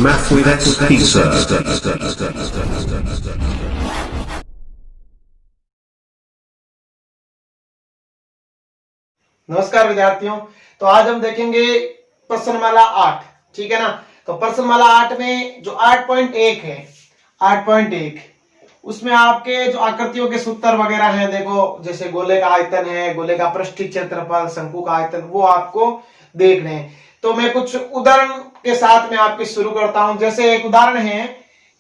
Math with Pizza. नमस्कार विद्यार्थियों। तो आज हम देखेंगे प्रश्नमाला 8। ठीक है ना। तो प्रश्नमाला 8 में जो 8.1 है, 8.1 उसमें आपके जो आकृतियों के सूत्र वगैरह हैं, देखो जैसे गोले का आयतन है, गोले का पृष्ठीय क्षेत्रफल, शंकु का आयतन, वो आपको देखने हैं। तो मैं कुछ उदाहरण के साथ में आपके शुरू करता हूं। जैसे एक उदाहरण है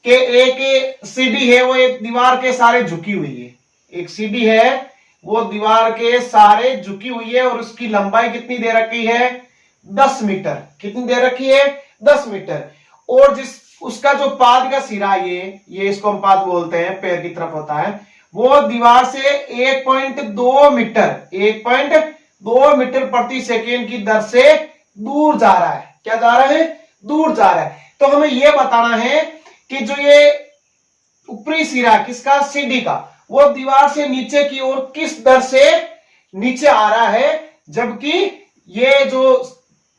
कि एक सीढ़ी है, वो एक दीवार के सहारे झुकी हुई है। एक सीढ़ी है, वो दीवार के सहारे झुकी हुई है और उसकी लंबाई कितनी दे रखी है? 10 मीटर। कितनी दे रखी है? 10 मीटर। और जिस उसका जो पाद का सिरा, ये इसको हम पाद बोलते हैं, पैर की तरफ होता है, वो दीवार से 1.2 मीटर प्रति सेकेंड की दर से दूर जा रहा है। क्या जा रहा है? दूर जा रहा है। तो हमें यह बताना है कि जो ये ऊपरी सिरा किसका? सीढ़ी का, वो दीवार से नीचे की ओर किस दर से नीचे आ रहा है, जबकि ये जो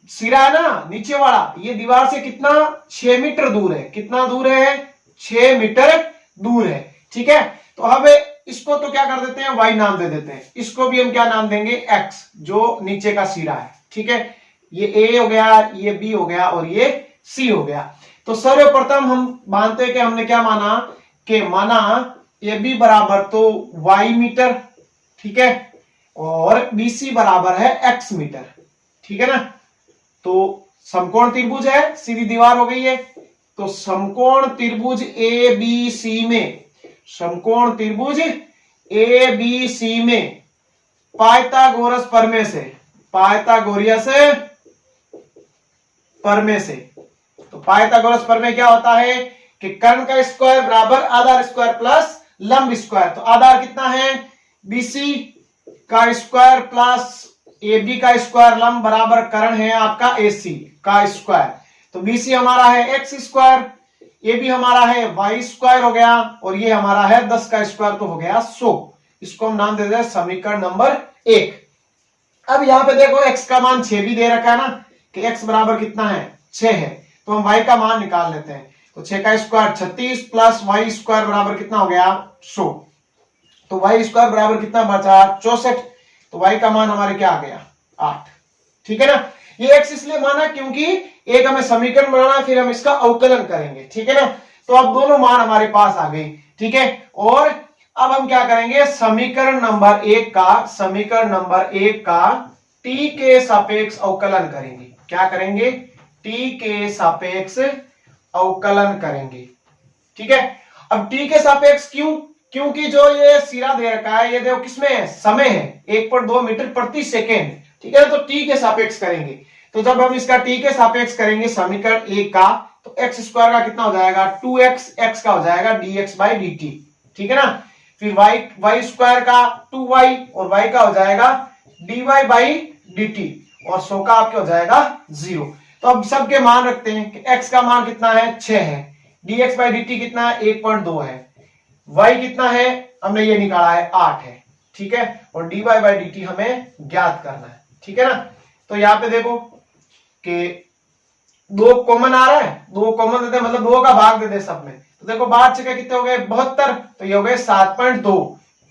सिरा है ना नीचे वाला, ये दीवार से कितना? 6 मीटर दूर है। कितना दूर है? 6 मीटर दूर है। ठीक है। तो अब इसको तो क्या कर देते हैं? y नाम दे देते हैं। इसको भी हम क्या नाम देंगे? x, जो नीचे का सिरा है। ठीक है। ये a हो गया, ये b हो गया और ये c हो गया। तो सर्वप्रथम हम मानते हैं कि हमने क्या माना कि माना AB बराबर तो y मीटर, ठीक है, और BC बराबर है x मीटर। ठीक है ना। तो समकोण त्रिभुज है, सीधी दीवार हो गई है। तो समकोण त्रिभुज ABC में, समकोण त्रिभुज ABC में पाइथागोरस प्रमेय से, पाइथागोरियस प्रमेय से, तो पाइथागोरस प्रमेय क्या होता है कि कर्ण का स्क्वायर बराबर आधार स्क्वायर प्लस लंब स्क्वायर। तो आधार कितना है? BC का स्क्वायर प्लस AB का स्क्वायर, लंब बराबर कर्ण है आपका AC का स्क्वायर। तो BC हमारा है x स्क्वायर, AB हमारा है y स्क्वायर हो गया, और ये हमारा है 10 का स्क्वायर, तो हो गया 100। इसको हम नाम दे दें समीकरण नंबर 1। अब यहाँ पे देखो x का मान 6 भी दे रखा है ना, कि x बराबर कितना है? 6 है। तो हम y का मान निकाल लेते हैं। तो 6 का स्क्वायर 36 प्लस y स्क्वायर बराबर कितना हो गया? 100। तो y स्क्वायर बराबर कितना बचा? 64। तो y का मान हमारे क्या आ गया? 8। ठीक है ना। ये x इसलिए माना क्योंकि एक हमें समीकरण बनाना है, फिर हम इसका अवकलन करेंगे। ठीक है ना। तो अब दोनों मान हमारे पास आ गए। ठीक है। और अब हम क्या करेंगे? समीकरण नंबर 1 का, समीकरण नंबर 1 का t के सापेक्ष अवकलन करेंगे। क्या करेंगे? t के सापेक्ष अवकलन करेंगे। ठीक है। अब t के सापेक्ष क्यों? क्योंकि जो ये सिरा दे रखा है, ये देखो किसमें है? समय है, 1.2 मीटर प्रति सेकेंड। ठीक है। तो t के सापेक्ष करेंगे। तो जब हम इसका t के सापेक्ष करेंगे समीकरण 1 का, तो x स्क्वायर का कितना हो जाएगा? 2x, x का हो जाएगा dx बाई dt। ठीक है ना। फिर y स्क्वायर का 2y, और y का हो जाएगा dy बाई dt, और 100 का आपके हो जाएगा 0। तो अब सबके मान रखते हैं कि x का मान कितना है? 6 है, dx बाई dt कितना है? 1.2 है, y कितना है? हमने ये निकाला है 8 है। ठीक है। और dy बाई dt हमें ज्ञात करना है। ठीक है ना। तो यहाँ पे देखो कि 2 कॉमन आ रहा है, 2 कॉमन देते मतलब 2 का भाग दे दे सब में। तो देखो 12 छक्के कितने हो गए? 72। तो ये हो गए 7.2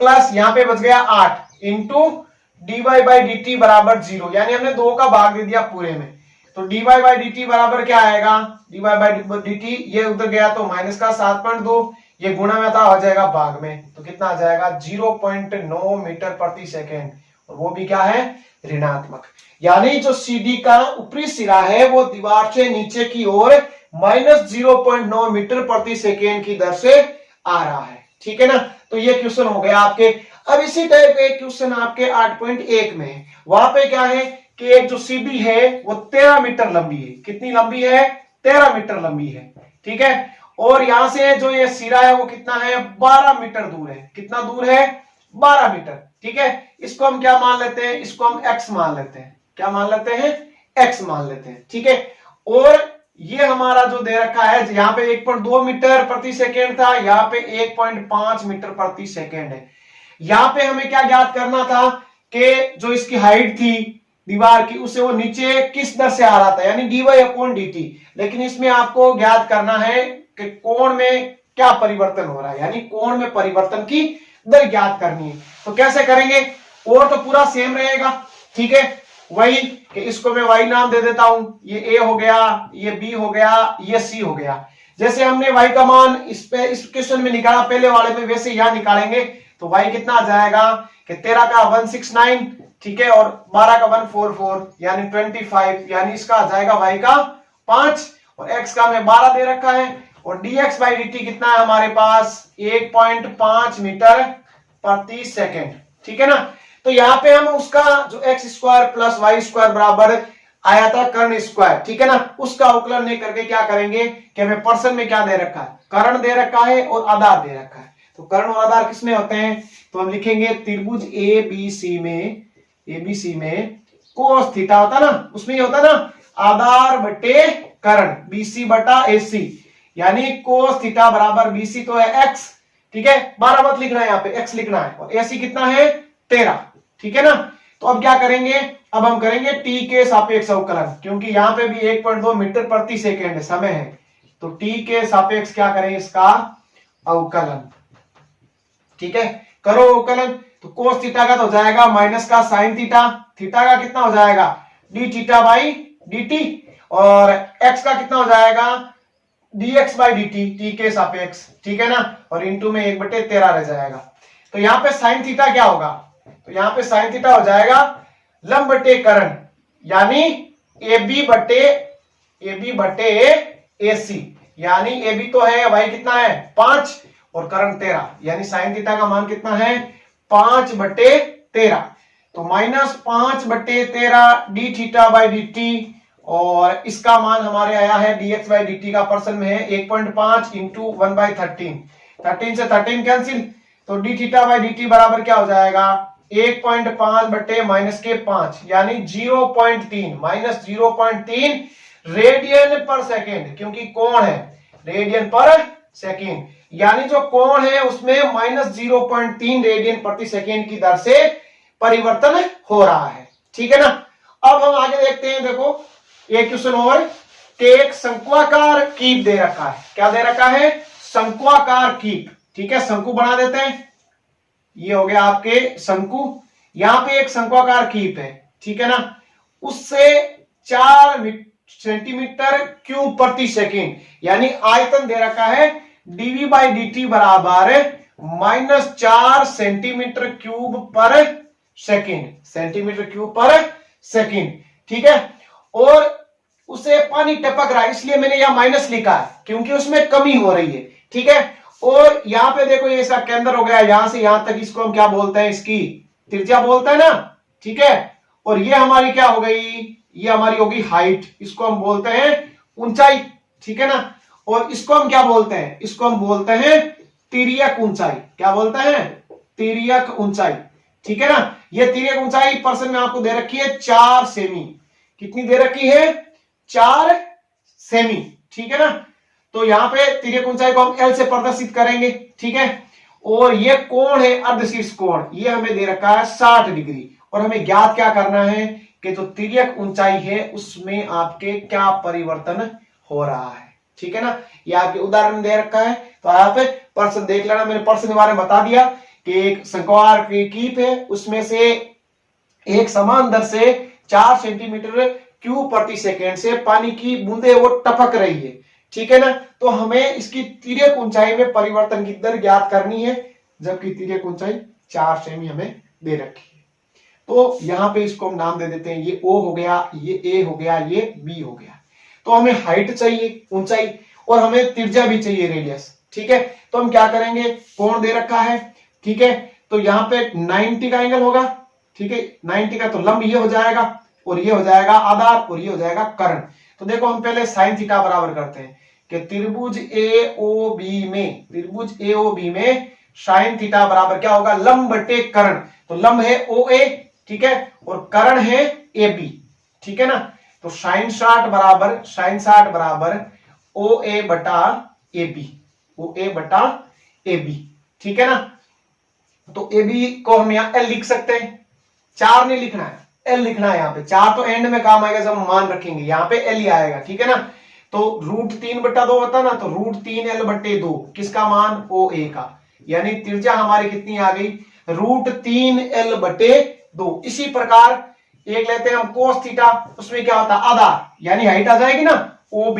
प्लस यहाँ पे बच गया 8 इंटू dy बाई dt बराबर 0, यानी हमने 2 का भाग दे दिया पूरे में। तो dy बाई dt बराबर क्या आएगा? dy बाई dt, ये उधर गया तो माइनस का 7.2, ये गुणा में था, हो जाएगा भाग में, तो कितना आ जाएगा? 0.9 मीटर प्रति सेकेंड, और वो भी क्या है? ऋणात्मक। यानी जो सीढ़ी का ऊपरी सिरा है, वो दीवार से नीचे की ओर -0.9 मीटर प्रति सेकेंड की दर से आ रहा है। ठीक है ना। तो ये क्वेश्चन हो गया आपके। अब इसी टाइप का एक क्वेश्चन आपके 8.1 में है। वहां पे क्या है कि एक जो सीढ़ी है वो 13 मीटर लंबी है। कितनी लंबी है? 13 मीटर लंबी है। ठीक है। और यहां से जो ये सिरा है वो कितना है? 12 मीटर दूर है। कितना दूर है? 12 मीटर। ठीक है। इसको हम क्या मान लेते हैं? इसको हम x मान लेते हैं। क्या मान लेते हैं? x मान लेते हैं। ठीक है। और ये हमारा जो दे रखा है, यहाँ पे 1.2 मीटर प्रति सेकेंड था, यहाँ पे 1.5 मीटर प्रति सेकेंड है। यहाँ पे हमें क्या ज्ञात करना था कि जो इसकी हाइट थी दीवार की, उससे वो नीचे किस दर से आ रहा था, यानी dy/dt। लेकिन इसमें आपको ज्ञात करना है कि कोण में क्या परिवर्तन हो रहा है, यानी कोण में परिवर्तन की दर ज्ञात करनी है। तो कैसे करेंगे, और तो पूरा सेम रहेगा, ठीक है, वही कि इसको मैं y नाम दे देता हूं, ये a हो गया, ये b हो गया, ये c हो गया। जैसे हमने y का मान इस क्वेश्चन में निकाला पहले वाले में, वैसे यहां निकालेंगे। तो y कितना आ जाएगा कि 13 का 169, ठीक है, और 12 का 144 यानी 25, यानी इसका आ जाएगा y का 5, और x का हमें 12 दे रखा है, और dx/dt कितना है हमारे पास 1.5 मीटर प्रति सेकेंड, ठीक है ना। तो यहाँ पे हम उसका जो x square plus y square बराबर आया था कर्ण स्क्वायर, ठीक है ना, उसका अवकलन नहीं करके क्या करेंगे कि हमें पर्सन में क्या दे रखा है, कर्ण दे रखा है और आधार दे रखा है। तो कर्ण और आधार किसमें होते हैं, तो हम लिखेंगे त्रिभुज ABC में कोस थीटा होता ना, उसमें ये होता ना आधार बटे कर्ण BC बटा AC, यानी कोस थीटा बराबर BC तो है x, ठीक है, 12 मत लिखना है, यहाँ पे x लिखना है, और AC कितना है 13, ठीक है ना। तो अब क्या करेंगे, अब हम करेंगे t के सापेक्ष अवकलन, क्योंकि यहाँ पे भी 1.2 मीटर प्रति सेकेंड समय है, तो t के सापेक्ष क्या करें इसका अवकलन, ठीक है, करो अवकलन। तो कोस थीटा का तो हो जाएगा माइनस का साइन थीटा, थीटा का कितना हो जाएगा डी थीटा बाई dt, और x का कितना हो जाएगा dx/dt, t के सापेक्ष, ठीक है ना, और इंटू में 1/13 रह जाएगा। तो यहाँ पे साइन थीटा क्या होगा, तो यहाँ पे साइन थीटा हो जाएगा लंब बटे कर्ण, यानी AB बटे AC, यानी AB तो है y कितना है 5 और कर्ण 13, यानी साइन थीटा का मान कितना है 5/13, तो -5/13 डी थीटा बाई dt, और इसका मान हमारे आया है dx/dt का पर्सन में है 1.5 इंटू 1/13, 13 से 13 कैंसिल, तो डी थीटा बाई dt बराबर क्या हो जाएगा 1.5 बटे माइनस के 5, यानी 0.3 माइनस 0.3 रेडियन पर सेकेंड, क्योंकि कोण है रेडियन पर सेकेंड, यानी जो कोण है उसमें -0.3 रेडियन प्रति सेकेंड की दर से परिवर्तन हो रहा है, ठीक है ना। अब हम आगे देखते हैं, देखो एक क्वेश्चन और, एक शंक्वाकार कीप दे रखा है, क्या दे रखा है शंक्वाकार कीप, ठीक है, शंकु बना देते हैं, ये हो गया आपके शंकु, यहां पे एक शंक्वाकार कीप है, ठीक है ना, उससे 4 सेंटीमीटर क्यूब प्रति सेकेंड, यानी आयतन दे रखा है dv/dt बराबर -4 सेंटीमीटर क्यूब पर सेकेंड, सेंटीमीटर क्यूब पर सेकेंड, ठीक है, और उसे पानी टपक रहा है, इसलिए मैंने यहां माइनस लिखा है क्योंकि उसमें कमी हो रही है, ठीक है, और यहां पे देखो ये इसका केंद्र हो गया, यहां से यहां तक, इसको हम क्या बोलते हैं इसकी त्रिज्या बोलते हैं ना, ठीक है, और ये हमारी क्या हो गई, ये हमारी होगी हाइट, इसको हम बोलते हैं ऊंचाई, ठीक है ना, और इसको हम क्या बोलते हैं, इसको हम बोलते हैं तिर्यक ऊंचाई, क्या बोलते हैं तिर्यक ऊंचाई, ठीक है ना। ये तिर्यक ऊंचाई पर्सन में आपको दे रखी है 4 सेमी, कितनी दे रखी है 4 सेमी, ठीक है ना। तो यहां पे तिर्यक ऊंचाई को हम L से प्रदर्शित करेंगे, ठीक है, और ये कोण है अर्धशीर्ष कोण, ये हमें दे रखा है 60 डिग्री, और हमें ज्ञात क्या करना है कि जो तिर्यक ऊंचाई है उसमें आपके क्या परिवर्तन हो रहा है, ठीक है ना। ये आपके उदाहरण दे रखा है, तो आप पर्सन देख लेना, मैंने पर्सन के बारे में बता दिया कि एक शंक्वाकार कीप है, उसमें से एक समान दर से 4 सेंटीमीटर क्यूब प्रति सेकेंड से पानी की बूंदे वो टपक रही है, ठीक है ना। तो हमें इसकी तिर्यक ऊंचाई में परिवर्तन की दर ज्ञात करनी है, जबकि तिर्यक ऊंचाई 4 सेमी हमें दे रखी है। तो यहां पे इसको हम नाम दे देते हैं, ये O हो गया, ये A हो गया, ये B हो गया। तो हमें हाइट चाहिए ऊंचाई, और हमें त्रिज्या भी चाहिए रेडियस, ठीक है। तो हम क्या करेंगे, कोण दे रखा है, ठीक है, तो यहाँ पे 90 का एंगल होगा, ठीक है, 90 का, तो लंब ये हो जाएगा, और ये हो जाएगा आधार, और ये हो जाएगा कर्ण। तो देखो हम पहले साइन थीटा बराबर करते हैं कि त्रिभुज AOB में साइन थीटा बराबर क्या होगा लंब बटे कर्ण, तो लंब है OA, ठीक है, और कर्ण है AB, ठीक है ना। तो साइन 60 बराबर OA बटा AB, ठीक है ना। तो AB को हम यहां L लिख सकते हैं, 4 नहीं लिखना है, एल लिखना है यहाँ पे। 4 तो एंड में काम आएगा जब हम मान रखेंगे, यहाँ पे एल ही आएगा, ठीक है ना। तो √3/2 होता ना, तो √3l/2 किसका मान, ओ ए का, यानी त्रिज्या हमारी कितनी आ गई, √3l/2। इसी प्रकार एक लेते हैं हम cos थीटा, उसमें क्या होता है आधार, यानी हाइट आ जाएगी ना OB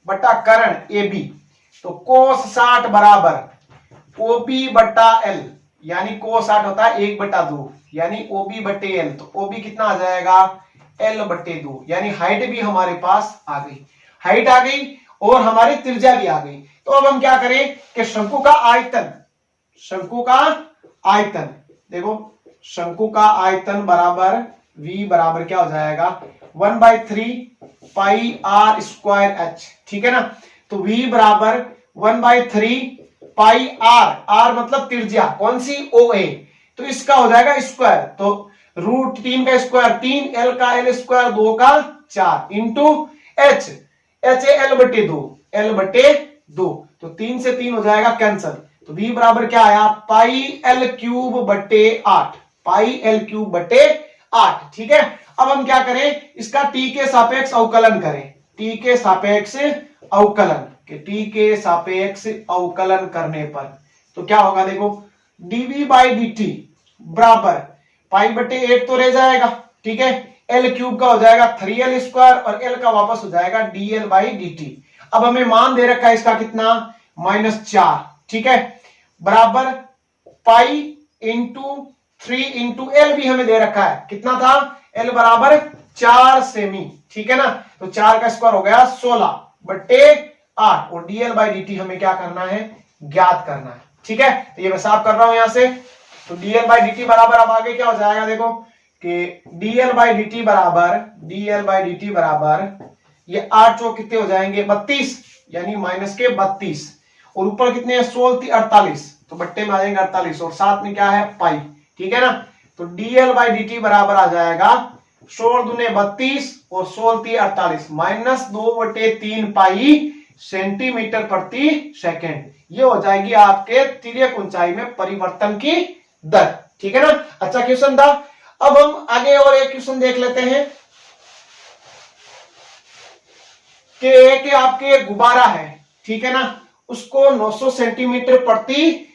बटा कर्ण AB, तो cos 60 बराबर OB बटा L, यानी cos 60 होता है 1/2, यानी OB बटे L, तो OB कितना आ जाएगा L/2, यानी हाइट भी हमारे पास आ गई, हाइट आ गई और हमारी त्रिज्या भी आ गई। तो अब हम क्या करें कि शंकु का आयतन, शंकु का आयतन देखो, शंकु का आयतन बराबर V बराबर क्या हो जाएगा 1/3 पाई r स्क्वायर h, ठीक है ना। तो V बराबर 1/3 पाई r मतलब त्रिज्या कौन सी, OA, तो इसका हो जाएगा स्क्वायर, तो √3 का स्क्वायर 3, L का L स्क्वायर 2 का 4 इंटू h, h है L/2, तो 3 से 3 हो जाएगा कैंसल, तो V बराबर क्या आया πl3/8, πl3/8, ठीक है। अब हम क्या करें, इसका t के सापेक्ष अवकलन करें, t के सापेक्ष अवकलन, कि t के सापेक्ष अवकलन करने पर तो क्या होगा देखो, dv/dt बराबर π/8 तो रह जाएगा, ठीक है, L³ का हो जाएगा 3l² और L का वापस हो जाएगा dl/dt। अब हमें मान दे रखा है इसका कितना -4, ठीक है, बराबर पाई इंटू 3 इंटू L भी हमें दे रखा है, कितना था L बराबर 4 सेमी, ठीक है ना, तो 4 का स्क्वायर हो गया 16/8 और dl/dt हमें क्या करना है, ज्ञात करना है, ठीक है। तो ये मैं साफ कर रहा हूं यहां से, तो dl/dt बराबर अब आगे क्या हो जाएगा देखो कि dl/dt बराबर ये 8 चौक कितने हो जाएंगे 32, यानी -32 और ऊपर कितने हैं 16 48, तो बट्टे में आ जाएंगे 48 और साथ में क्या है पाई, ठीक है ना। तो dl/dt बराबर आ जाएगा 16 दूने 32 और 16 48 -2/3 पाई सेंटीमीटर प्रति सेकंड, ये हो जाएगी आपके तिर्यक ऊंचाई में परिवर्तन की दर, ठीक है ना। अच्छा क्वेश्चन था। अब हम आगे और एक क्वेश्चन देख लेते हैं कि आपके गुब्बारा है, ठीक है ना, उसको 900 सेंटीमीटर प्रति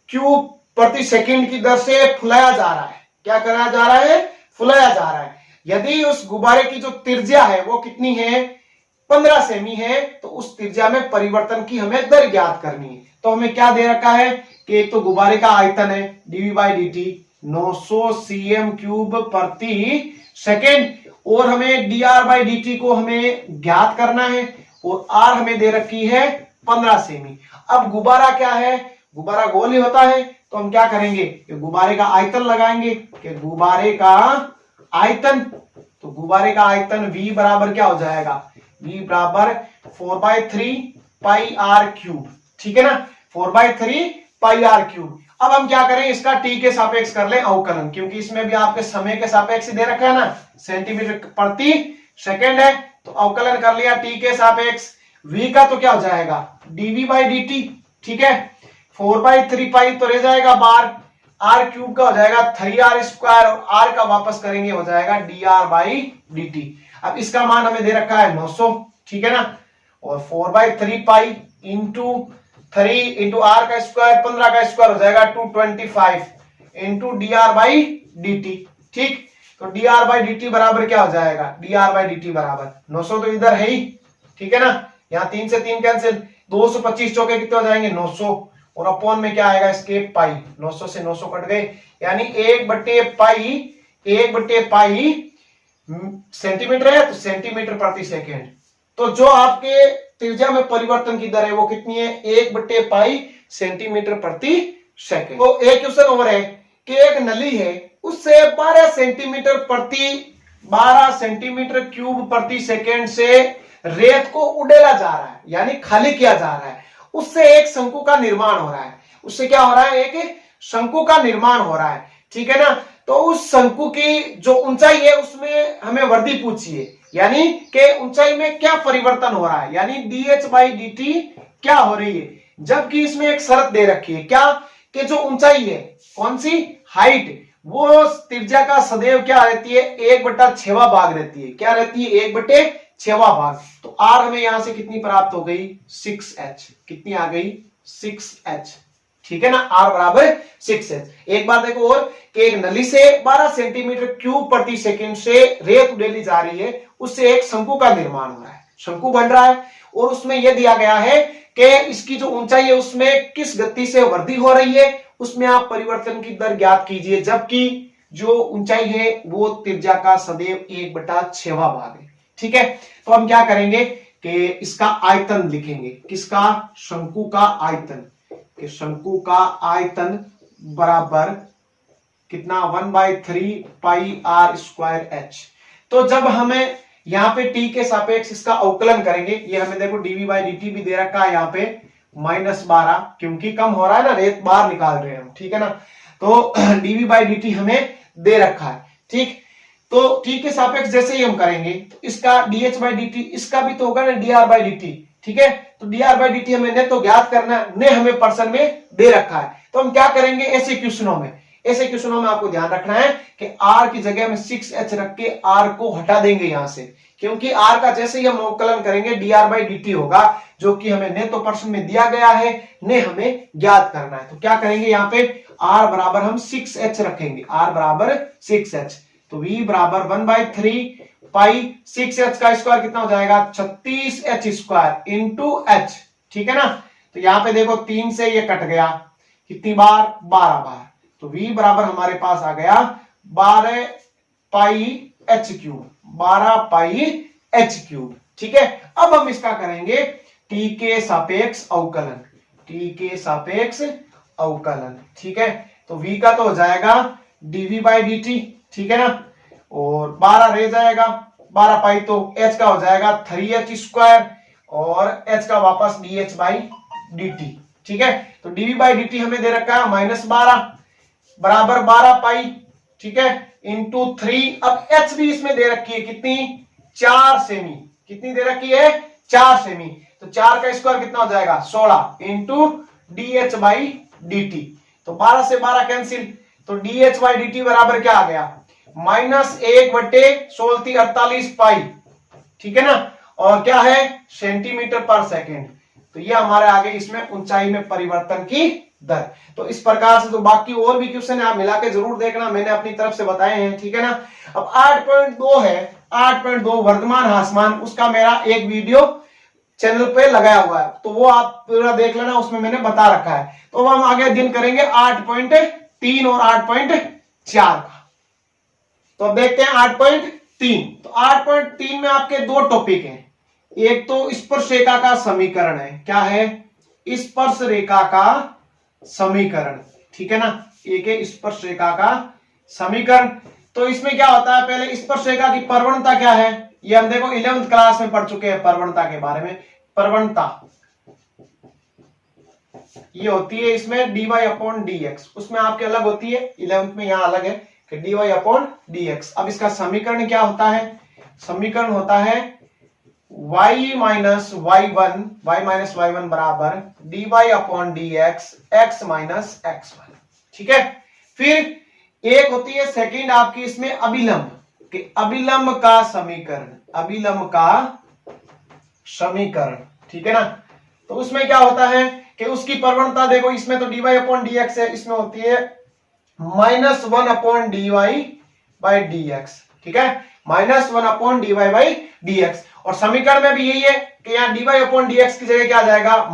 क्यूब प्रति सेकंड की दर से फुलाया जा रहा है। क्या कराया जा रहा है, फुलाया जा रहा है। यदि उस गुब्बारे की जो त्रिज्या है वो कितनी है 15 सेमी है, तो उस त्रिज्या में परिवर्तन की हमें दर ज्ञात करनी है। तो हमें क्या दे रखा है कि एक तो गुब्बारे का आयतन है dv/dt 900 cm³ प्रति सेकेंड और हमें dr/dt को हमें ज्ञात करना है और r हमें दे रखी है 15 सेमी। अब गुब्बारा क्या है, गुब्बारा गोल ही होता है, तो हम क्या करेंगे कि गुब्बारे का आयतन लगाएंगे कि गुब्बारे का आयतन, तो गुब्बारे का आयतन V बराबर क्या हो जाएगा, V बराबर 4/3 पाई r³, ठीक है ना, 4/3 पाई r³। अब हम क्या करें, इसका t के सापेक्ष कर लें अवकलन, क्योंकि इसमें भी आपके समय के सापेक्ष दे रखा है ना, सेंटीमीटर प्रति सेकंड है, तो अवकलन कर लिया t के सापेक्ष। v का तो क्या हो जाएगा dv/dt, ठीक है, 4/3 पाई तो रह जाएगा बार, r³ का हो जाएगा 3r² और r का वापस करेंगे हो जाएगा dr/dt। अब इसका मान हमें दे रखा है 900, ठीक है ना, और 4/3 पाई इंटू 3 इंटू r का स्क्वायर 15 का स्क्वायर हो जाएगा 225 इंटू dr/dt, ठीक। तो dr/dt बराबर क्या हो जाएगा, dr/dt बराबर 900 तो इधर है ही, ठीक है ना, यहाँ 3 से 3 कैंसिल, 225 चौके कितने हो जाएंगे 900 और अपॉन में क्या आएगा इसके पाई, 900 से 900 कट गए, यानी 1/पाई सेंटीमीटर है तो सेंटीमीटर प्रति सेकंड। तो जो आपके त्रिज्या में परिवर्तन की दर है वो कितनी है 1/पाई सेंटीमीटर प्रति सेकंड। तो एक क्वेश्चन और है कि एक नली है, उससे 12 सेंटीमीटर क्यूब प्रति सेकंड से रेत को उड़ेला जा रहा है, यानी खाली किया जा रहा है, उससे एक शंकु का निर्माण हो रहा है। उससे क्या हो रहा है, एक शंकु का निर्माण हो रहा है, ठीक है ना। तो उस शंकु की जो ऊंचाई है उसमें हमें वर्दी पूछिए, यानी कि ऊंचाई में क्या परिवर्तन हो रहा है, यानी dh/dt क्या हो रही है, जबकि इसमें एक शर्त दे रखी है क्या, कि जो ऊंचाई है कौन सी हाइट, वो त्रिज्या का सदैव क्या रहती है, 1/6वां भाग रहती है। क्या रहती है, 1/6वां भाग। तो r हमें यहां से कितनी प्राप्त हो गई, 6h। कितनी आ गई, 6h। ठीक है ना, r बराबर 6h। एक बार देखो और कि एक नली से 12 सेंटीमीटर क्यूब प्रति सेकंड से रेत उड़ेली जा रही है, उससे एक शंकु का निर्माण हो रहा है, शंकु बन रहा है। और उसमें यह दिया गया है कि इसकी जो ऊंचाई है उसमें किस गति से वृद्धि हो रही है, उसमें आप परिवर्तन की दर ज्ञात कीजिए, जबकि जो ऊंचाई है वो त्रिज्या का सदैव 1/6वां भाग है। ठीक है, तो हम क्या करेंगे कि इसका आयतन लिखेंगे। किसका, शंकु का आयतन। कि शंकु का आयतन बराबर कितना, 1/3 पाई r स्क्वायर h। तो जब हमें यहाँ पे t के सापेक्ष इसका अवकलन करेंगे, ये हमें देखो dv/dt भी दे रखा है यहाँ पे -12, क्योंकि कम हो रहा है ना, रेत बाहर निकाल रहे हैं हम। ठीक है ना, तो dv/dt हमें दे रखा है। ठीक, तो t के सापेक्ष जैसे ही हम करेंगे तो इसका dh/dt, इसका भी तो होगा ना dr/dt। ठीक है, तो dr/dt हमें ने तो ज्ञात करना है, ने हमें पर्सन में दे रखा है। तो हम क्या करेंगे, ऐसे क्वेश्चनों में आपको ध्यान रखना है कि r की जगह में 6h रख के r को हटा देंगे यहां से, क्योंकि r का जैसे ही हम अवकलन करेंगे dr/dt होगा, जो कि हमें ने तो प्रश्न में दिया गया है, ने हमें ज्ञात करना है। तो क्या करेंगे, यहाँ पे r बराबर हम 6h रखेंगे, r बराबर 6h। तो v बराबर 1/3 पाई 6h का स्क्वायर कितना हो जाएगा, 36h स्क्वायर इंटू h। ठीक है ना, तो यहाँ पे देखो 3 से ये कट गया, कितनी बार, 12 बार। तो v बराबर हमारे पास आ गया 12 पाई h क्यूब, 12 पाई h क्यूब। ठीक है, अब हम इसका करेंगे t के सापेक्ष अवकलन, t के सापेक्ष अवकलन। ठीक है, तो v का तो हो जाएगा dv/dt। ठीक है ना, और 12 रह जाएगा, 12 पाई तो h का हो जाएगा 3h स्क्वायर, और h का वापस dh/dt। ठीक है, तो dv/dt हमें दे रखा है -12 बराबर 12 पाई। ठीक है, इंटू 3। अब h भी इसमें दे रखी है, कितनी, 4 सेमी। कितनी दे रखी है, 4 सेमी। तो 4 का स्क्वायर कितना हो जाएगा, 16 इंटू dh/dt। तो 12 से 12 कैंसिल, तो dh/dt बराबर क्या आ गया, -1/16 48 पाई। ठीक है ना, और क्या है, सेंटीमीटर पर सेकेंड। तो ये हमारे आगे इसमें ऊंचाई में परिवर्तन की दर। तो इस प्रकार से, तो बाकी और भी क्वेश्चन है, आप मिला के जरूर देखना, मैंने अपनी तरफ से बताए हैं। ठीक है ना, अब 8.2 है, 8.2 वर्धमान ह्रासमान, उसका मेरा एक वीडियो चैनल पे लगाया हुआ है, तो वो आप पूरा देख लेना, उसमें मैंने बता रखा है। तो हम आगे दिन करेंगे 8.3 और 8.4 का। तो अब देखते हैं 8.3। तो 8.3 में आपके दो टॉपिक हैं, एक तो स्पर्शरेखा का समीकरण है। क्या है, स्पर्शरेखा का समीकरण। ठीक है ना, एक है स्पर्शरेखा का समीकरण। तो इसमें क्या होता है, पहले स्पर्शरेखा की प्रवणता क्या है, ये हम देखो 11th क्लास में पढ़ चुके हैं प्रवणता के बारे में। प्रवणता ये होती है इसमें dy/dx, उसमें आपके अलग होती है, 11th में यहां अलग है कि dy/dx। अब इसका समीकरण क्या होता है, समीकरण होता है y माइनस y1 बराबर dy/dx x माइनस x1। ठीक है, फिर एक होती है सेकंड आपकी इसमें अभिलंब, कि अभिलंब का समीकरण, अभिलंब का समीकरण। ठीक है ना, तो उसमें क्या होता है कि उसकी प्रवणता देखो, इसमें तो dy/dx है, इसमें होती है -1/dy/dx। ठीक है, -1/dy/dx। और समीकरण में भी यही है कि यहाँ dy/dx की जगह क्या आ जाएगा,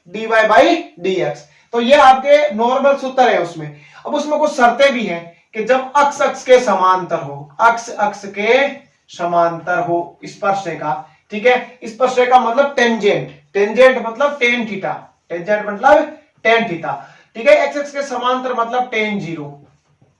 -1/dy/dx। तो ये आपके नॉर्मल सूत्र है उसमें। अब उसमें कुछ शर्तें भी हैं कि जब अक्ष अक्ष के समांतर हो, अक्ष अक्ष के समांतर हो स्पर्शरेखा। ठीक है, स्पर्शरेखा मतलब टेंजेंट, टेंजेंट मतलब टेन थीटा, टेंजेंट मतलब टेन थीटा। ठीक है, एक्स एक्स के समांतर मतलब टेन जीरो।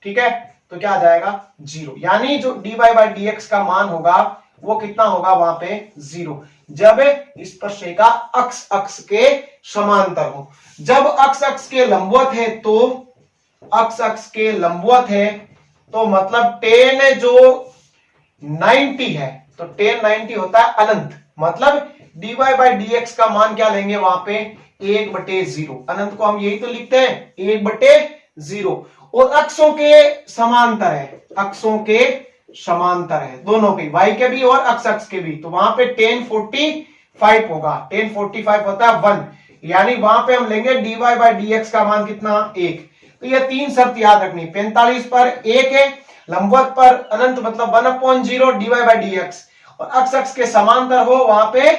ठीक है, तो क्या आ जाएगा, 0। यानी जो dy/dx का मान होगा वो कितना होगा, वहां पे 0, जब स्पर्शरेखा अक्ष अक्ष के समांतर हो। जब अक्ष अक्ष के लंबवत है, तो अक्ष अक्ष के लंबवत है, तो मतलब टेन जो 90 है, तो टेन 90 होता है अनंत, मतलब dy/dx का मान क्या लेंगे वहां पे, 1/0। अनंत को हम यही तो लिखते हैं 1/0। और अक्षों के समांतर है, अक्षों के समांतर है दोनों के, y के भी और अक्ष के भी, तो वहां पे tan 45 होगा, tan 45 होता है 1, यानी वहां पे हम लेंगे dy बाई dx का मान कितना 1। तो ये तीन शर्त याद रखनी, 45 पर 1 है, लंबवत पर अनंत मतलब 1/0 dy बाई dx, और अक्ष के समांतर हो वहां पे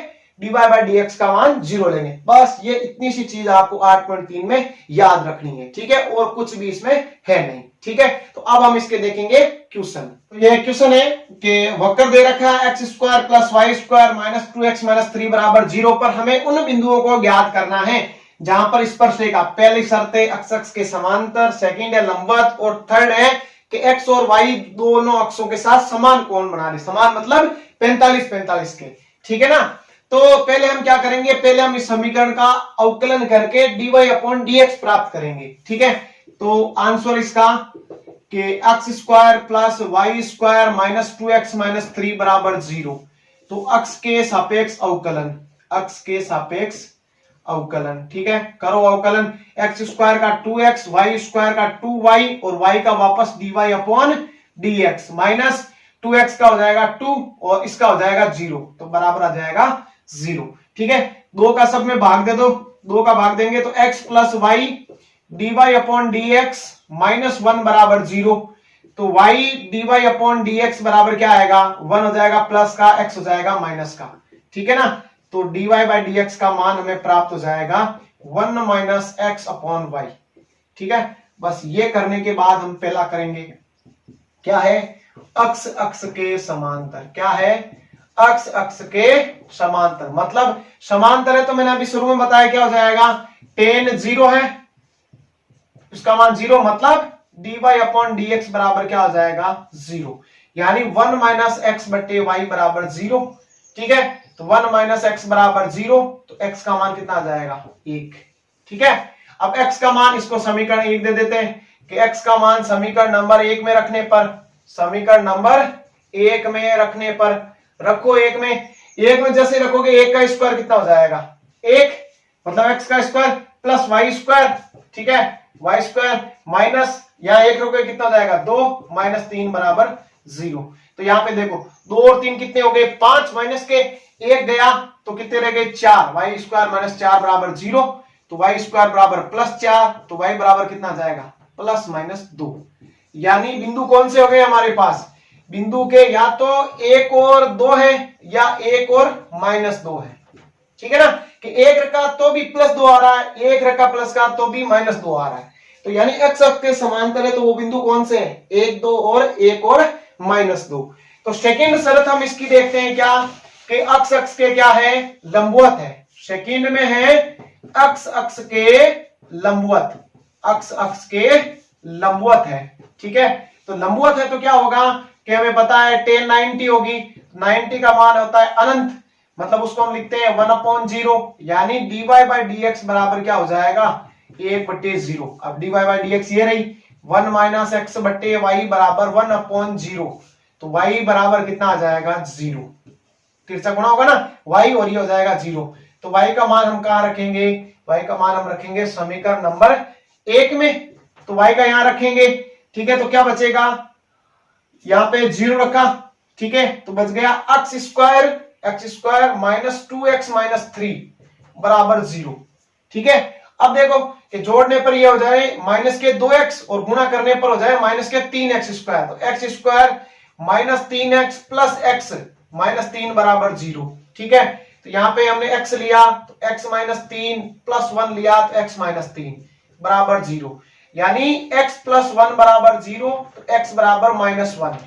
dy बाई dx का मान 0 लेंगे। बस ये इतनी सी चीज आपको 8.3 में याद रखनी है, ठीक है, और कुछ भी इसमें है नहीं, ठीक है। तो अब हम इसके देखेंगे क्वेश्चन। तो ये क्वेश्चन है कि वक्र दे रखा है x square plus y square minus 2x minus 3 बराबर 0 पर हमें उन बिंदुओं को ज्ञात करना है जहां पर स्पर्शरेखा, पहली शर्त है अक्ष के समांतर, सेकंड है लंबवत, और थर्ड है कि x और y दोनों अक्षों के साथ समान कोण बना रहे, समान मतलब 45-45 के, ठीक है ना। तो पहले हम क्या करेंगे, पहले हम इस समीकरण का अवकलन करके dy अपॉन dx प्राप्त करेंगे, ठीक है। तो आंसर इसका कि x square plus y square minus 2x minus 3 बराबर 0। तो अक्ष के सापेक्ष अवकलन, अक्ष के सापेक्ष अवकलन, ठीक है, करो अवकलन, x स्क्वायर का 2x, वाई स्क्वायर का 2y और y का वापस dy upon dx minus 2x का हो जाएगा 2 और इसका हो जाएगा 0, तो बराबर आ जाएगा 0, ठीक है। 2 का सब में भाग दे दो, 2 का भाग देंगे तो x plus y dy upon dx minus 1 बराबर 0, तो y dy अपॉन dx बराबर क्या आएगा, 1 हो जाएगा प्लस का, x हो जाएगा माइनस का, ठीक है ना। तो dy बाई dx का मान हमें प्राप्त हो जाएगा 1 माइनस x अपॉन y, ठीक है। बस ये करने के बाद हम पहला करेंगे, क्या है, अक्ष अक्ष के समांतर, क्या है, अक्ष अक्ष के समांतर, मतलब समांतर है तो मैंने अभी शुरू में बताया क्या हो जाएगा, tan 0 है, उसका मान 0, मतलब dy अपॉन dx बराबर क्या हो जाएगा 0, यानी 1 माइनस एक्स बटे वाई बराबर 0, ठीक है। तो 1 माइनस एक्स बराबर 0, तो x का मान कितना आ जाएगा 1, ठीक है। अब x का मान, इसको समीकरण 1 दे देते हैं कि x का मान समीकरण नंबर 1 में रखने पर, समीकरण नंबर 1 में रखने पर रखो, 1 में जैसे रखोगे 1 का स्क्वायर कितना हो जाएगा 1, मतलब x का स्क्वायर प्लस वाई स्क्वायर, ठीक है, वाई स्क्वायर माइनस यहाँ 1 रखोगे कितना हो जाएगा 2 माइनस 3 बराबर 0। तो यहाँ पे देखो 2 और 3 कितने हो गए 5, माइनस के 1 गया तो कितने रह गए 4, वाई स्क्वायर माइनस 4 बराबर 0, तो वाई स्क्वायर बराबर प्लस 4, तो वाई बराबर कितना जाएगा प्लस माइनस 2। यानी बिंदु कौन से हो गए हमारे पास, बिंदु के या तो 1 और 2 है या 1 और माइनस 2 है, ठीक है ना, कि 1 रखा तो भी प्लस 2 आ रहा है, 1 रखा प्लस का तो भी माइनस 2 आ रहा है। तो यानी x अक्ष के समांतर है तो वो बिंदु कौन से हैं, 1 2 और 1 और माइनस 2। तो सेकंड शर्त हम इसकी देखते हैं क्या, कि अक्ष अक्ष के क्या है लंबवत है, सेकंड में है अक्ष अक्ष के लंबवत, अक्ष अक्ष के लंबवत है, ठीक है। तो लंबवत है तो क्या होगा कि हमें पता है tan 90 होगी, 90 का मान होता है अनंत, मतलब उसको हम लिखते हैं 1/0, यानी dy बाई dx बराबर क्या हो जाएगा 1/0। अब dy बाई dx ये रही 1 माइनस एक्स बट्टे वाई बराबर 1/0, तो y बराबर कितना आ जाएगा 0, तिरछा गुणा होगा ना y और ये हो जाएगा 0। तो y का मान हम कहां रखेंगे, y का मान हम रखेंगे समीकरण नंबर 1 में, तो y का यहां रखेंगे, ठीक है। तो क्या बचेगा, यहां पे 0 रखा, ठीक है, तो बच गया x square minus 2x minus 3 बराबर 0, ठीक है। अब देखो कि जोड़ने पर ये हो जाए माइनस के 2x और गुणा करने पर हो जाए माइनस के 3x स्क्वायर, तो x square minus 3x plus x minus 3 बराबर 0, ठीक है। तो यहाँ पे हमने x लिया तो x माइनस 3 प्लस 1 लिया तो x माइनस 3 बराबर 0, यानी x प्लस 1 बराबर 0 तो x बराबर माइनस 1,